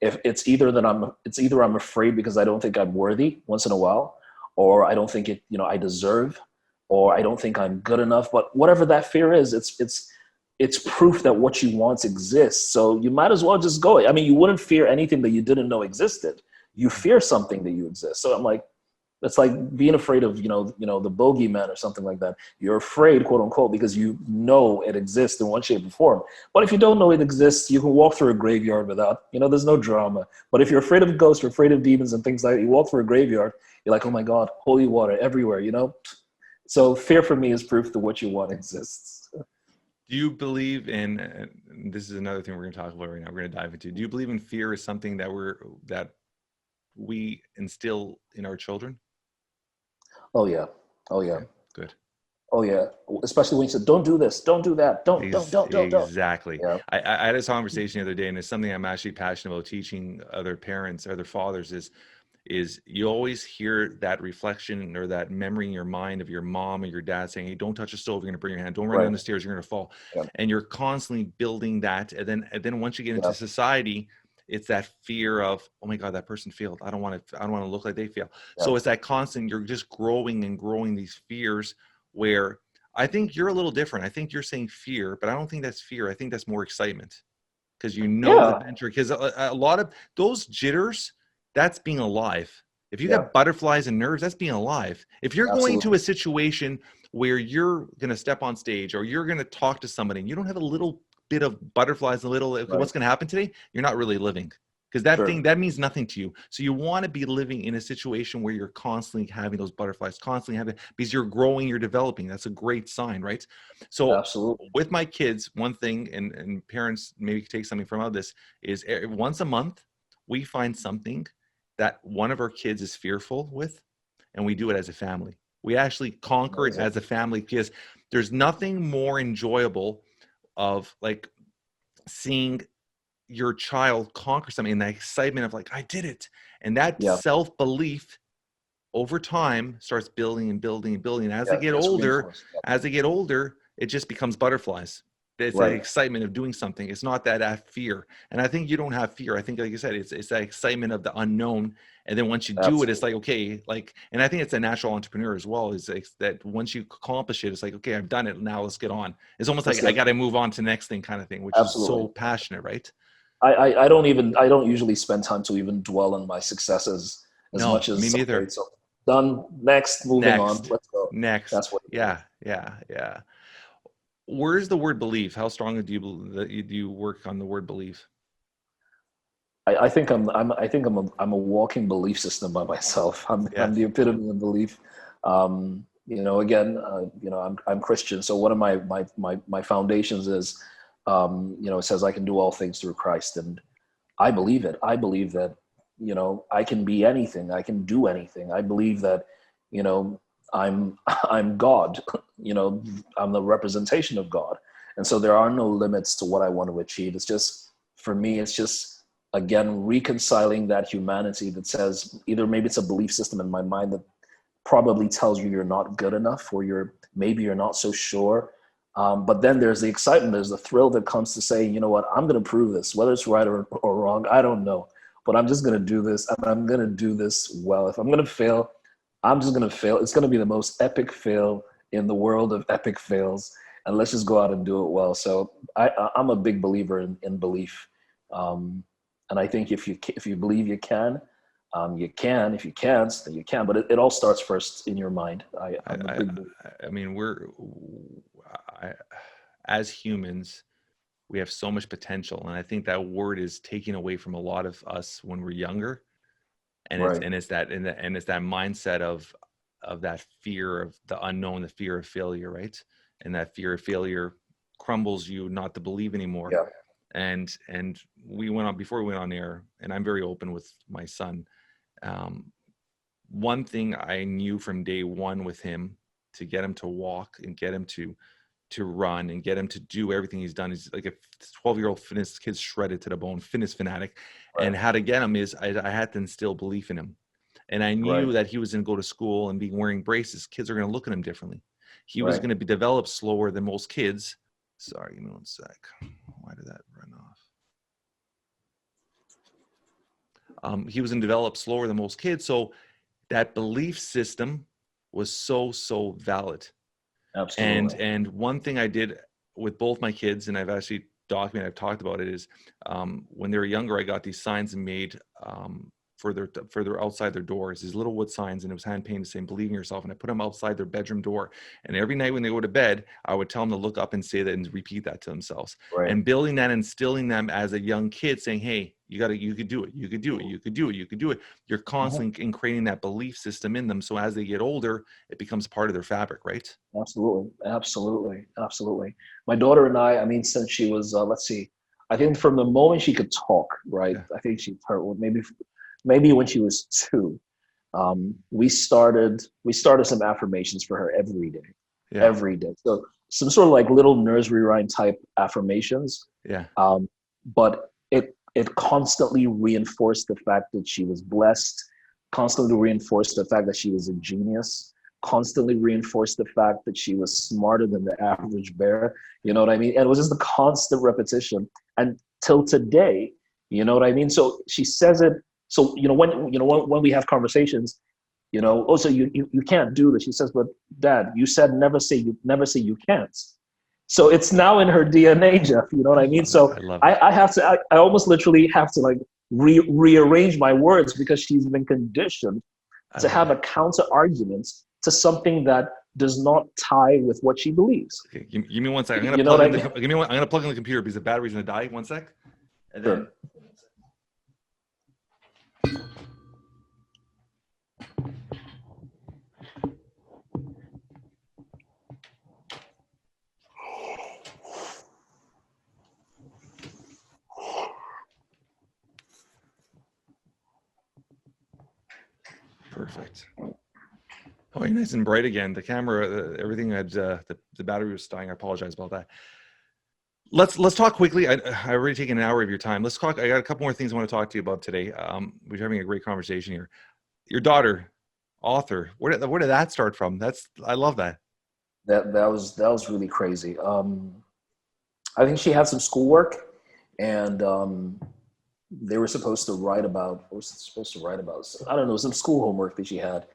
if it's either I'm afraid because I don't think I'm worthy once in a while, or I don't think I deserve, or I don't think I'm good enough. But whatever that fear is, it's proof that what you want exists. So you might as well just go. I mean, you wouldn't fear anything that you didn't know existed. You fear something that you exist. So I'm like, it's like being afraid of, the bogeyman or something like that. You're afraid, quote unquote, because you know it exists in one shape or form. But if you don't know it exists, you can walk through a graveyard without, there's no drama. But if you're afraid of ghosts, you're afraid of demons and things like that, you walk through a graveyard, you're like, oh my God, holy water everywhere, So fear for me is proof that what you want exists. Do you believe in, and this is another thing we're going to talk about right now, we're going to dive into, do you believe in fear is something that we instill in our children? Oh yeah. Good. Oh yeah. Especially when you said, don't do this, don't do that, don't. Exactly. Yeah. I had this conversation the other day, and it's something I'm actually passionate about teaching other parents, other fathers is you always hear that reflection or that memory in your mind of your mom or your dad saying, hey, don't touch the stove, you're going to burn your hand. Don't run down the stairs, you're going to fall. Yeah. And you're constantly building that. And then once you get into society, it's that fear of, oh my God, that person failed. I don't want to look like they fail. Yeah. So it's that constant, you're just growing and growing these fears where I think you're a little different. I think you're saying fear, but I don't think that's fear. I think that's more excitement because the venture, because a lot of those jitters, that's being alive. If you got butterflies and nerves, that's being alive. If you're going to a situation where you're going to step on stage or you're going to talk to somebody and you don't have a little bit of butterflies, what's going to happen today, you're not really living, because that means nothing to you. So you want to be living in a situation where you're constantly having those butterflies, because you're growing, you're developing. That's a great sign, right? So with my kids, one thing, and parents maybe take something from all of this, is once a month we find something that one of our kids is fearful with, and we do it as a family. We actually conquer it as a family, because there's nothing more enjoyable of like seeing your child conquer something and the excitement of like, I did it. And that self-belief over time starts building and building and building. As they get older, it just becomes butterflies. It's that excitement of doing something. It's not that fear. And I think you don't have fear. I think, like you said, it's that excitement of the unknown. And then once you do it, it's like, okay, and I think it's a natural entrepreneur as well, is like that once you accomplish it, it's like, okay, I've done it. Now let's get on. It's almost like I got to move on to the next thing kind of thing, which is so passionate, right? I don't usually spend time to even dwell on my successes as much as me neither. So done, moving on, let's go. Next. That's what. Yeah. where's the word belief? How strongly do you work on the word belief? I think I'm a walking belief system by myself. I'm the epitome of belief. I'm Christian, so one of my foundations is, it says I can do all things through Christ, and I believe it. I believe that, I can be anything. I can do anything. I believe that, I'm God. I'm the representation of God, and so there are no limits to what I want to achieve. It's just, for me, it's just, again, reconciling that humanity that says, either maybe it's a belief system in my mind that probably tells you you're not good enough, or maybe you're not so sure. But then there's the excitement, there's the thrill that comes to say, you know what, I'm going to prove this, whether it's right or wrong, I don't know, but I'm just going to do this, and I'm going to do this well. If I'm going to fail, I'm just going to fail. It's going to be the most epic fail in the world of epic fails, and let's just go out and do it well. So I'm a big believer in belief. And I think if you believe you can. You can. If you can't, then you can. But it all starts first in your mind. As humans, we have so much potential, and I think that word is taken away from a lot of us when we're younger, and right. it's that mindset of that fear of the unknown, the fear of failure, right? And that fear of failure crumbles you not to believe anymore. Yeah. And before we went on air, and I'm very open with my son. One thing I knew from day one with him, to get him to walk and get him to run and get him to do everything he's done, he's like a 12-year-old fitness kid's shredded to the bone, fitness fanatic. Right. And how to get him is I had to instill belief in him. And I knew that he was going to go to school and be wearing braces. Kids are going to look at him differently. He was going to be developed slower than most kids. Sorry, give me one sec. Why did that run off? He was developed slower than most kids. So that belief system was so valid. Absolutely. And one thing I did with both my kids, and I've actually documented, I've talked about it, is when they were younger, I got these signs made further outside their doors, these little wood signs, and it was hand painted saying, believe in yourself. And I put them outside their bedroom door. And every night when they go to bed, I would tell them to look up and say that and repeat that to themselves. Right. And building that, instilling them as a young kid, saying, hey, you could do it. You could do it. You could do it. You could do it. You're constantly in creating that belief system in them. So as they get older, it becomes part of their fabric, right? Absolutely. My daughter and I mean, since she was, I think from the moment she could talk, right? Yeah. I think maybe when she was 2, we started some affirmations for her every day. Yeah. Every day. So some sort of like little nursery rhyme type affirmations. Yeah. But it constantly reinforced the fact that she was blessed, constantly reinforced the fact that she was a genius, constantly reinforced the fact that she was smarter than the average bear. You know what I mean? And it was just the constant repetition. And till today, you know what I mean? So she says it. So, when we have conversations, so you can't do this. She says, but Dad, you said never say you can't. So it's now in her DNA, Jeff, you know what I mean? So I almost literally have to like rearrange my words, because she's been conditioned to have a counter argument to something that does not tie with what she believes. Okay, give me 1 second. I'm going to plug in the computer because the battery's going to die. 1 sec. And then. Sure. Perfect. Oh, you're nice and bright again. The camera, everything had the battery was dying. I apologize about that. Let's talk quickly. I already taken an hour of your time. Let's talk. I got a couple more things I want to talk to you about today. We're having a great conversation here. Your daughter, author. Where did that start from? I love that. That was really crazy. I think she had some schoolwork, and they were supposed to write about. What was supposed to write about? I don't know, some school homework that she had.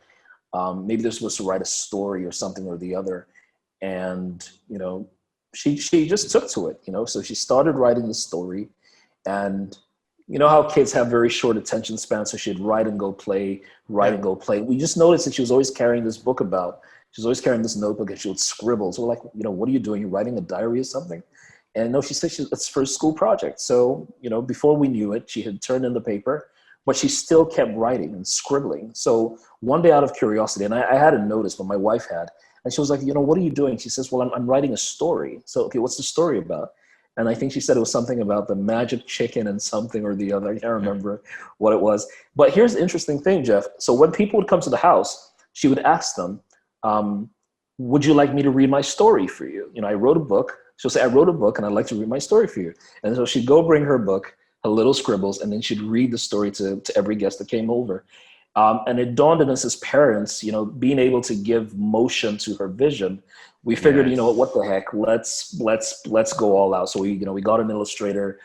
Maybe they're supposed to write a story or something or the other, and she just took to it. So she started writing the story, and you know how kids have very short attention spans, so she'd write and go play, and go play. We just noticed that she was always carrying this book about. She's always carrying this notebook and she would scribble. So we're like, what are you doing? You're writing a diary or something? And no, she said it's for a school project. So, before we knew it, she had turned in the paper, but she still kept writing and scribbling. So one day out of curiosity, and I hadn't noticed, but my wife had, and she was like, what are you doing? She says, well, I'm writing a story. So, okay, what's the story about? And I think she said it was something about the magic chicken and something or the other. I can't remember what it was. But here's the interesting thing, Jeff. So when people would come to the house, she would ask them, would you like me to read my story for you? I wrote a book. She'll say, I wrote a book and I'd like to read my story for you. And so she'd go bring her book, her little scribbles, and then she'd read the story to every guest that came over. And it dawned on us as parents, being able to give motion to her vision. We figured, what the heck, let's go all out. So we got an illustrator,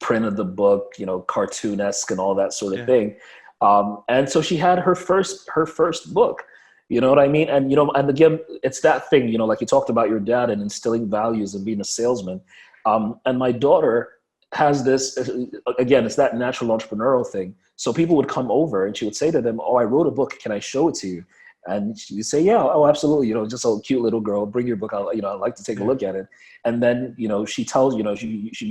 printed the book, cartoonesque and all that sort of thing. And so she had her first book. You know what I mean? And, and again, it's that thing, like you talked about your dad and instilling values and being a salesman. And my daughter has this, again, it's that natural entrepreneurial thing. So people would come over and she would say to them, oh, I wrote a book. Can I show it to you? And she would say, yeah, oh, absolutely. Just a cute little girl, bring your book out. I'd like to take a look at it. And then, she tells, you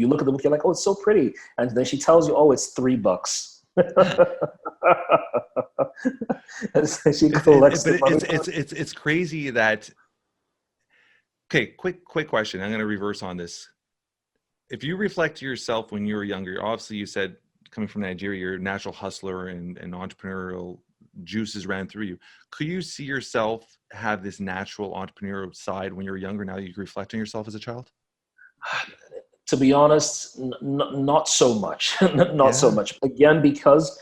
look at the book, you're like, oh, it's so pretty. And then she tells you, oh, it's $3. She collects it's crazy that. Okay, quick question. I'm going to reverse on this. If you reflect to yourself when you were younger, obviously you said coming from Nigeria, you're a natural hustler and entrepreneurial juices ran through you. Could you see yourself have this natural entrepreneurial side when you were younger? Now that you reflect on yourself as a child. To be honest, not so much. So much. Again, because,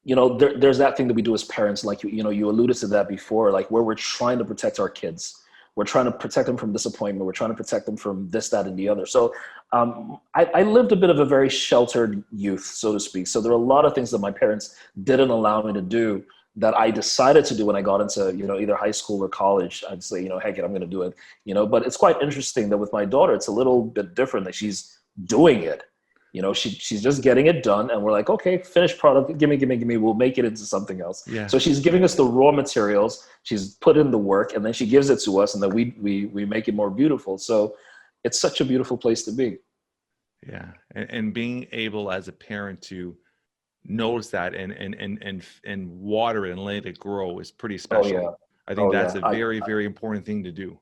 there's that thing that we do as parents, like, you alluded to that before, like where we're trying to protect our kids. We're trying to protect them from disappointment. We're trying to protect them from this, that, and the other. So I lived a bit of a very sheltered youth, so to speak. So there are a lot of things that my parents didn't allow me to do that I decided to do when I got into, either high school or college. I'd say, heck it, I'm going to do it, but it's quite interesting that with my daughter, it's a little bit different that she's doing it. She's just getting it done. And we're like, okay, finished product. Give me. We'll make it into something else. Yeah. So she's giving us the raw materials. She's put in the work and then she gives it to us and then we make it more beautiful. So it's such a beautiful place to be. Yeah. And being able as a parent to notice that and water it and let it grow is pretty special. Oh, yeah. I think that's a very, very important thing to do.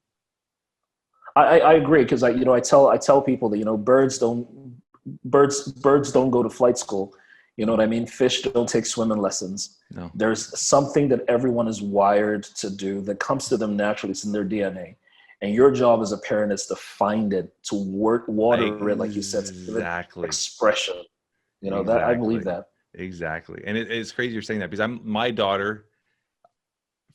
I agree. Cause I tell people that, birds don't go to flight school. You know what I mean? Fish don't take swimming lessons. No. There's something that everyone is wired to do that comes to them naturally. It's in their DNA. And your job as a parent is to find it, to water it, like you said, exactly. Expression. That I believe that. Exactly. And it's crazy you're saying that because my daughter,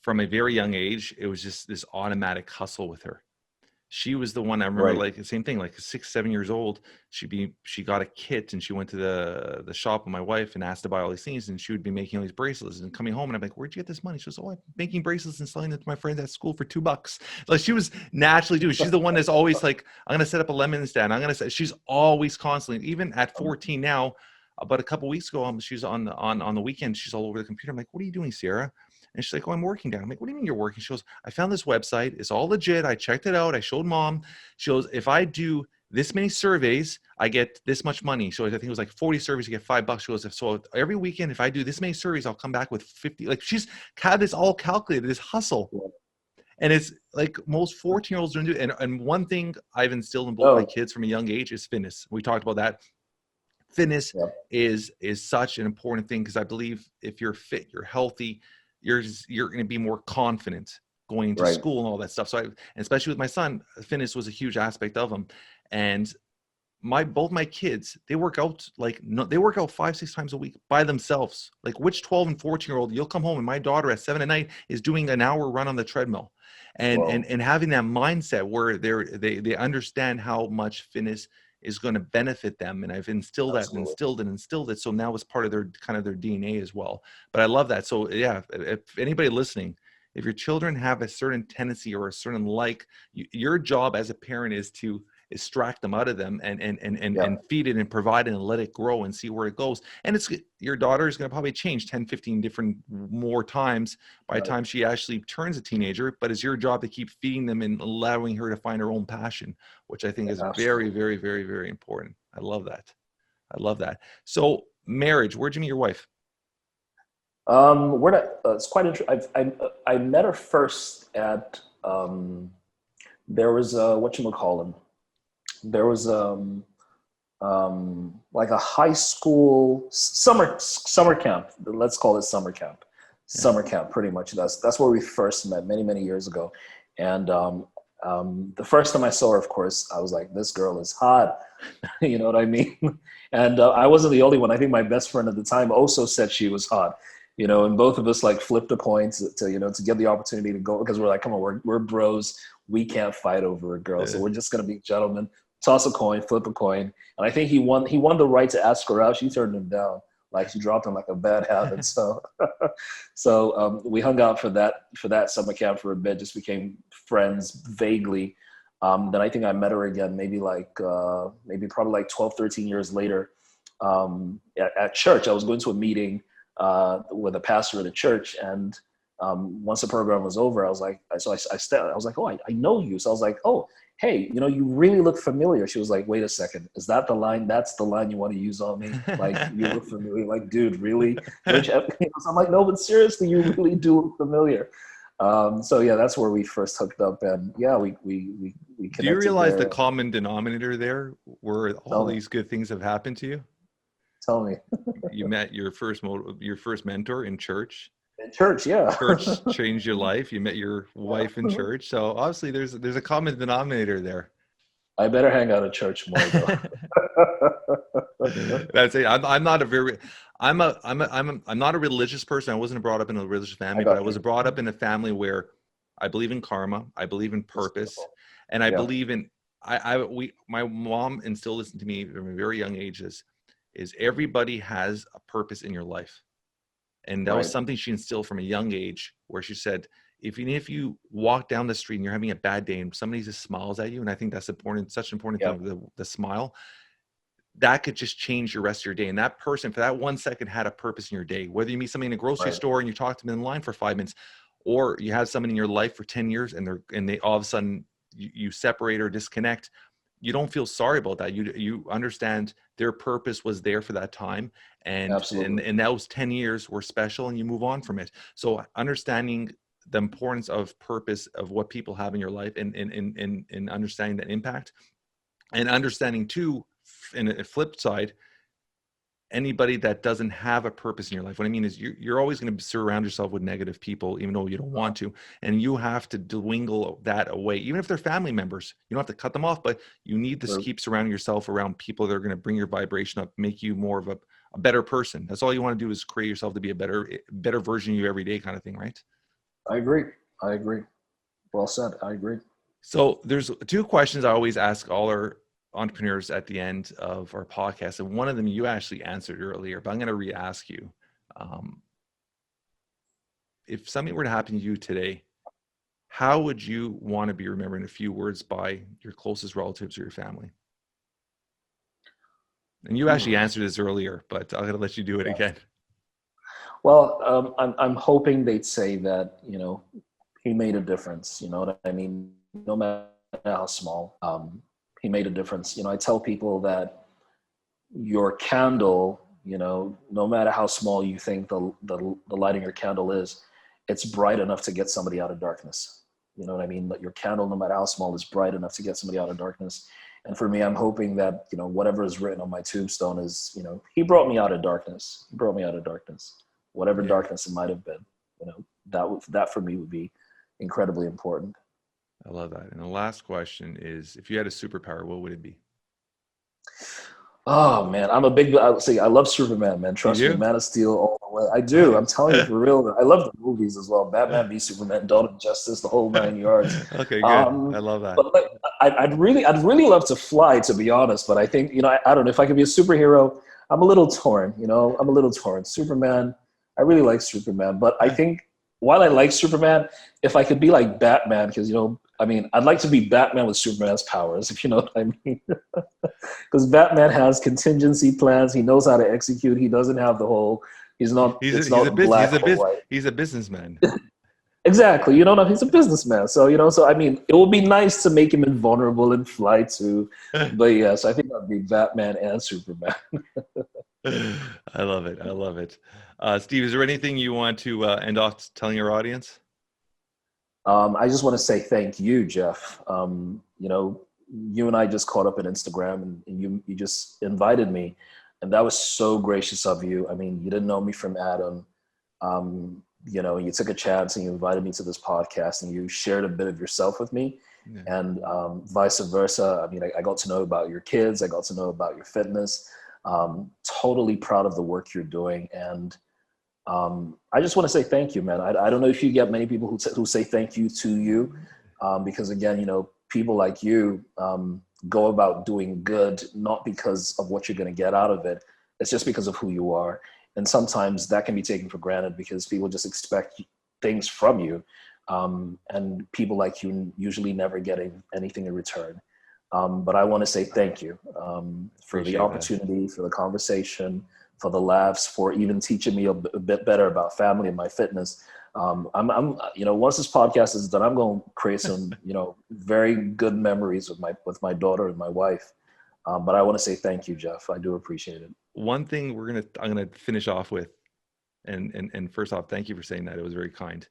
from a very young age, it was just this automatic hustle with her. She was the one I remember, like the same thing, like 6-7 years old. She got a kit and she went to the shop with my wife and asked to buy all these things. And she would be making all these bracelets and coming home. And I'm like, where'd you get this money? She goes, oh, I'm making bracelets and selling them to my friends at school for $2. Like she was naturally doing. She's the one that's always like, I'm going to set up a lemon stand. She's always constantly, even at 14 now, about a couple of weeks ago, she's on the weekend. She's all over the computer. I'm like, what are you doing, Sierra? And she's like, oh, I'm working down. I'm like, what do you mean you're working? She goes, I found this website. It's all legit. I checked it out. I showed mom. She goes, if I do this many surveys, I get this much money. So I think it was like 40 surveys, you get $5. She goes, so every weekend, if I do this many surveys, I'll come back with 50. Like she's had this all calculated, this hustle. And it's like most 14-year-olds don't do it. And one thing I've instilled in both my kids from a young age is fitness. We talked about that. Fitness is such an important thing because I believe if you're fit, you're healthy, you're going to be more confident going to school and all that stuff. So and especially with my son, fitness was a huge aspect of him. And both my kids, they work out 5-6 times a week by themselves. Like which 12 and 14-year-old, you'll come home and my daughter at 7 at night is doing an hour run on the treadmill and having that mindset where they understand how much fitness is going to benefit them. And I've instilled that and instilled it. So now it's part of their DNA as well. But I love that. So yeah, if anybody listening, if your children have a certain tendency or a certain your job as a parent is to extract them out of them Yeah. and feed it and provide it and let it grow and see where it goes. And your daughter is going to probably change 10, 15 different more times by the time she actually turns a teenager, but it's your job to keep feeding them and allowing her to find her own passion, which I think is very, very, very, very important. I love that. I love that. So marriage, where'd you meet your wife? We're not, it's quite interesting. I met her first at, there was whatchamacallit. There was like a high school summer camp. Let's call it summer camp. Yeah. Summer camp, pretty much. That's where we first met many, many years ago. And the first time I saw her, of course, I was like, this girl is hot. You know what I mean? And I wasn't the only one. I think my best friend at the time also said she was hot. You know, and both of us like flipped a coin to get the opportunity to go, because we're like, come on, we're bros. We can't fight over a girl. So we're just going to be gentlemen, toss a coin, flip a coin. And I think he won the right to ask her out. She turned him down. Like she dropped him like a bad habit. So, we hung out for that summer camp for a bit, just became friends vaguely. Then I think I met her again, maybe probably like 12, 13 years later, at church. I was going to a meeting with a pastor at a church, and once the program was over, I was like, I was like, oh, I know you. So I was like, oh, hey, you know, you really look familiar. She was like, wait a second, is that the line? That's the line you want to use on me? Like, you look familiar. Like, dude, really? So I'm like, no, but seriously, you really do look familiar. So yeah, that's where we first hooked up, and yeah, we connected. Do you realize the common denominator there, where all these good things have happened to you? Tell me. You met your first mentor in church. In church, yeah. Church changed your life. You met your wife in church. So obviously there's a common denominator there. I better hang out at church more though. That's it. I'm not a religious person. I wasn't brought up in a religious family, but I was brought up in a family where I believe in karma, I believe in purpose, and I believe in my mom instilled this into me from a very young age is everybody has a purpose in your life. And that was something she instilled from a young age, where she said, even if you walk down the street and you're having a bad day and somebody just smiles at you, and I think that's important, such an important thing, the smile, that could just change the rest of your day. And that person, for that 1 second, had a purpose in your day. Whether you meet somebody in a grocery store and you talk to them in line for 5 minutes, or you have someone in your life for 10 years and they all of a sudden you separate or disconnect, you don't feel sorry about that. You understand their purpose was there for that time, and those 10 years were special, and you move on from it. So understanding the importance of purpose, of what people have in your life, and understanding that impact, and understanding too, in a flip side, anybody that doesn't have a purpose in your life. What I mean is you're always going to surround yourself with negative people, even though you don't want to, and you have to dwindle that away. Even if they're family members, you don't have to cut them off, but you need to keep surrounding yourself around people that are going to bring your vibration up, make you more of a better person. That's all you want to do, is create yourself to be a better version of you every day, kind of thing, right? I agree. Well said. I agree. So there's two questions I always ask all our entrepreneurs at the end of our podcast, and one of them you actually answered earlier, but I'm going to re-ask you. If something were to happen to you today, how would you want to be remembered in a few words by your closest relatives or your family? And you actually answered this earlier, but I'm going to let you do it again. Well, I'm hoping they'd say that, you know, he made a difference. You know what I mean? No matter how small, he made a difference. You know, I tell people that your candle, you know, no matter how small you think the light in your candle is, it's bright enough to get somebody out of darkness. You know what I mean? But your candle, no matter how small, is bright enough to get somebody out of darkness. And for me, I'm hoping that, you know, whatever is written on my tombstone is, you know, he brought me out of darkness. He brought me out of darkness. Whatever darkness it might have been, you know, that for me would be incredibly important. I love that. And the last question is, if you had a superpower, what would it be? Oh man, I love Superman, man. Trust me, Man of Steel all the way. I do. I'm telling you for real. I love the movies as well. Batman v Superman, Dawn of Justice, the whole 9 yards. Okay, good. I love that. But like, I'd really love to fly, to be honest. But I think, you know, I don't know if I could be a superhero. I'm a little torn. You know, I'm a little torn. Superman. I really like Superman, but I think while I like Superman, if I could be like Batman, because, I mean, I'd like to be Batman with Superman's powers, if you know what I mean. Because Batman has contingency plans. He knows how to execute. He doesn't have the whole, it's not black or white. He's a businessman. Exactly. He's a businessman. So I mean, it would be nice to make him invulnerable in flight too. But yes, I think I'd be Batman and Superman. I love it. I love it. Steve, is there anything you want to end off telling your audience? I just want to say thank you, Jeff. You and I just caught up on Instagram, and you just invited me, and that was so gracious of you. I mean, you didn't know me from Adam. You took a chance and you invited me to this podcast, and you shared a bit of yourself with me. Yeah. And vice versa. I mean, I got to know about your kids. I got to know about your fitness. Totally proud of the work you're doing. And I just want to say thank you, man. I don't know if you get many people who say thank you to you, because again, people like you go about doing good, not because of what you're going to get out of it. It's just because of who you are. And sometimes that can be taken for granted because people just expect things from you. And people like you usually never getting anything in return. But I want to say thank you for the opportunity, for the conversation, for the laughs, for even teaching me a bit better about family and my fitness. I'm once this podcast is done, I'm going to create some, very good memories with my daughter and my wife. But I want to say thank you, Jeff. I do appreciate it. One thing I'm gonna finish off with, and first off, thank you for saying that. It was very kind.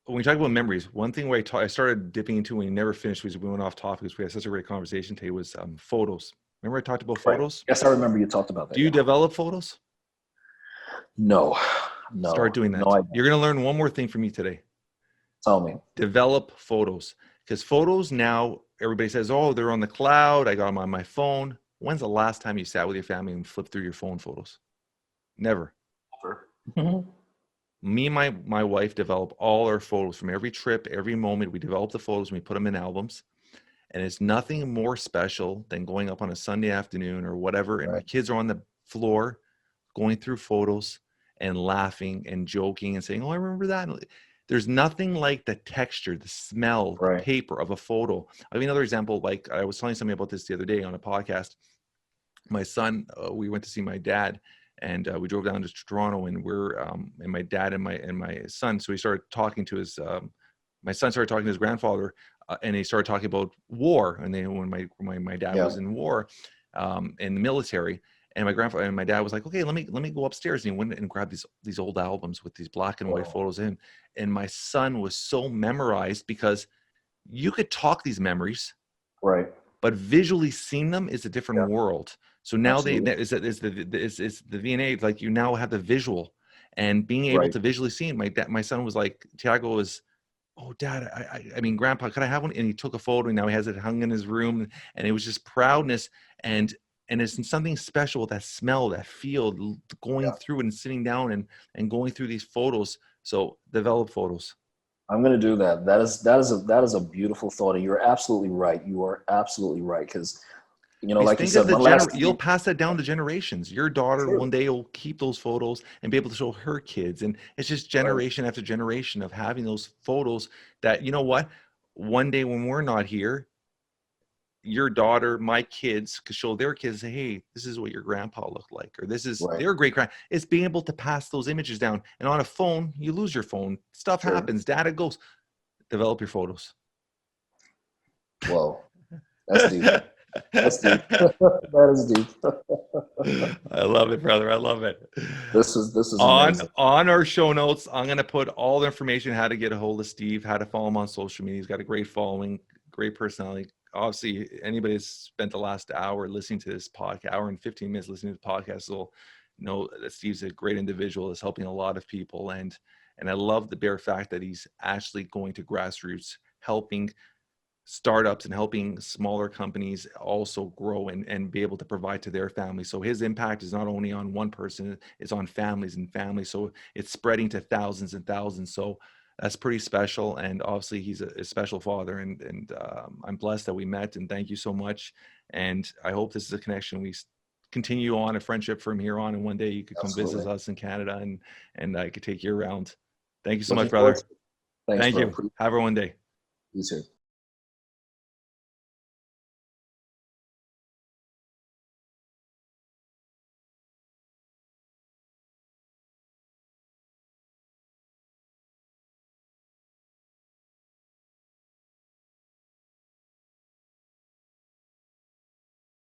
When we talk about memories, one thing where I started dipping into when we never finished was we went off topic because we had such a great conversation today was photos. Remember I talked about photos? Yes, I remember you talked about that. Do you develop photos? No. Start doing that. No, you're gonna learn one more thing from me today. Tell me. Develop photos, because photos now everybody says, oh, they're on the cloud. I got them on my phone. When's the last time you sat with your family and flipped through your phone photos? Never. Me and my wife develop all our photos from every trip, every moment. We develop the photos and we put them in albums. And it's nothing more special than going up on a Sunday afternoon or whatever. And my kids are on the floor going through photos and laughing and joking and saying, oh, I remember that. There's nothing like the texture, the smell, the paper of a photo. I'll give you another example. Like I was telling somebody about this the other day on a podcast. My son, we went to see my dad, and we drove down to Toronto, and and my dad and my son. So he started talking to his, my son started talking to his grandfather, and he started talking about war. And then when my dad was in war, in the military. And my grandfather and my dad was like, okay, let me go upstairs. And he went and grabbed these old albums with these black and white photos in. And my son was so memorized because you could talk these memories, right? But visually seeing them is a different world. So now it's the DNA. Like you now have the visual, and being able to visually see it. My son was like, Tiago was, oh, Dad, I mean, Grandpa, could I have one? And he took a photo, and now he has it hung in his room, and it was just proudness and it's something special with that smell, that feel, going through and sitting down and going through these photos. So develop photos. I'm going to do that. That is a beautiful thought. And you're absolutely right. You are absolutely right. Because, like you said, you'll pass that down to generations. Your daughter one day will keep those photos and be able to show her kids. And it's just generation after generation of having those photos that, you know what, one day when we're not here, your daughter, my kids could show their kids, say, hey, this is what your grandpa looked like, or this is their great grand. It's being able to pass those images down. And on a phone, you lose your phone. Stuff happens. Data goes. Develop your photos. Whoa, that's deep. That's deep. That is deep. I love it, brother. I love it. This is on our show notes. I'm going to put all the information, how to get a hold of Steve, how to follow him on social media. He's got a great following, great personality. Obviously, anybody that's spent the last hour listening to this podcast, hour and 15 minutes listening to the podcast, will know that Steve's a great individual. Is helping a lot of people, and I love the bare fact that he's actually going to grassroots, helping startups and helping smaller companies also grow and be able to provide to their families. So his impact is not only on one person; it's on families and families. So it's spreading to thousands and thousands. So that's pretty special. And obviously he's a special father, and I'm blessed that we met, and thank you so much. And I hope this is a connection. We continue on a friendship from here on, and one day you could come visit us in Canada, and I could take you around. Thank you so Looking much, brother. forward to it. Thanks, Thank bro. you. Have a one day. You too.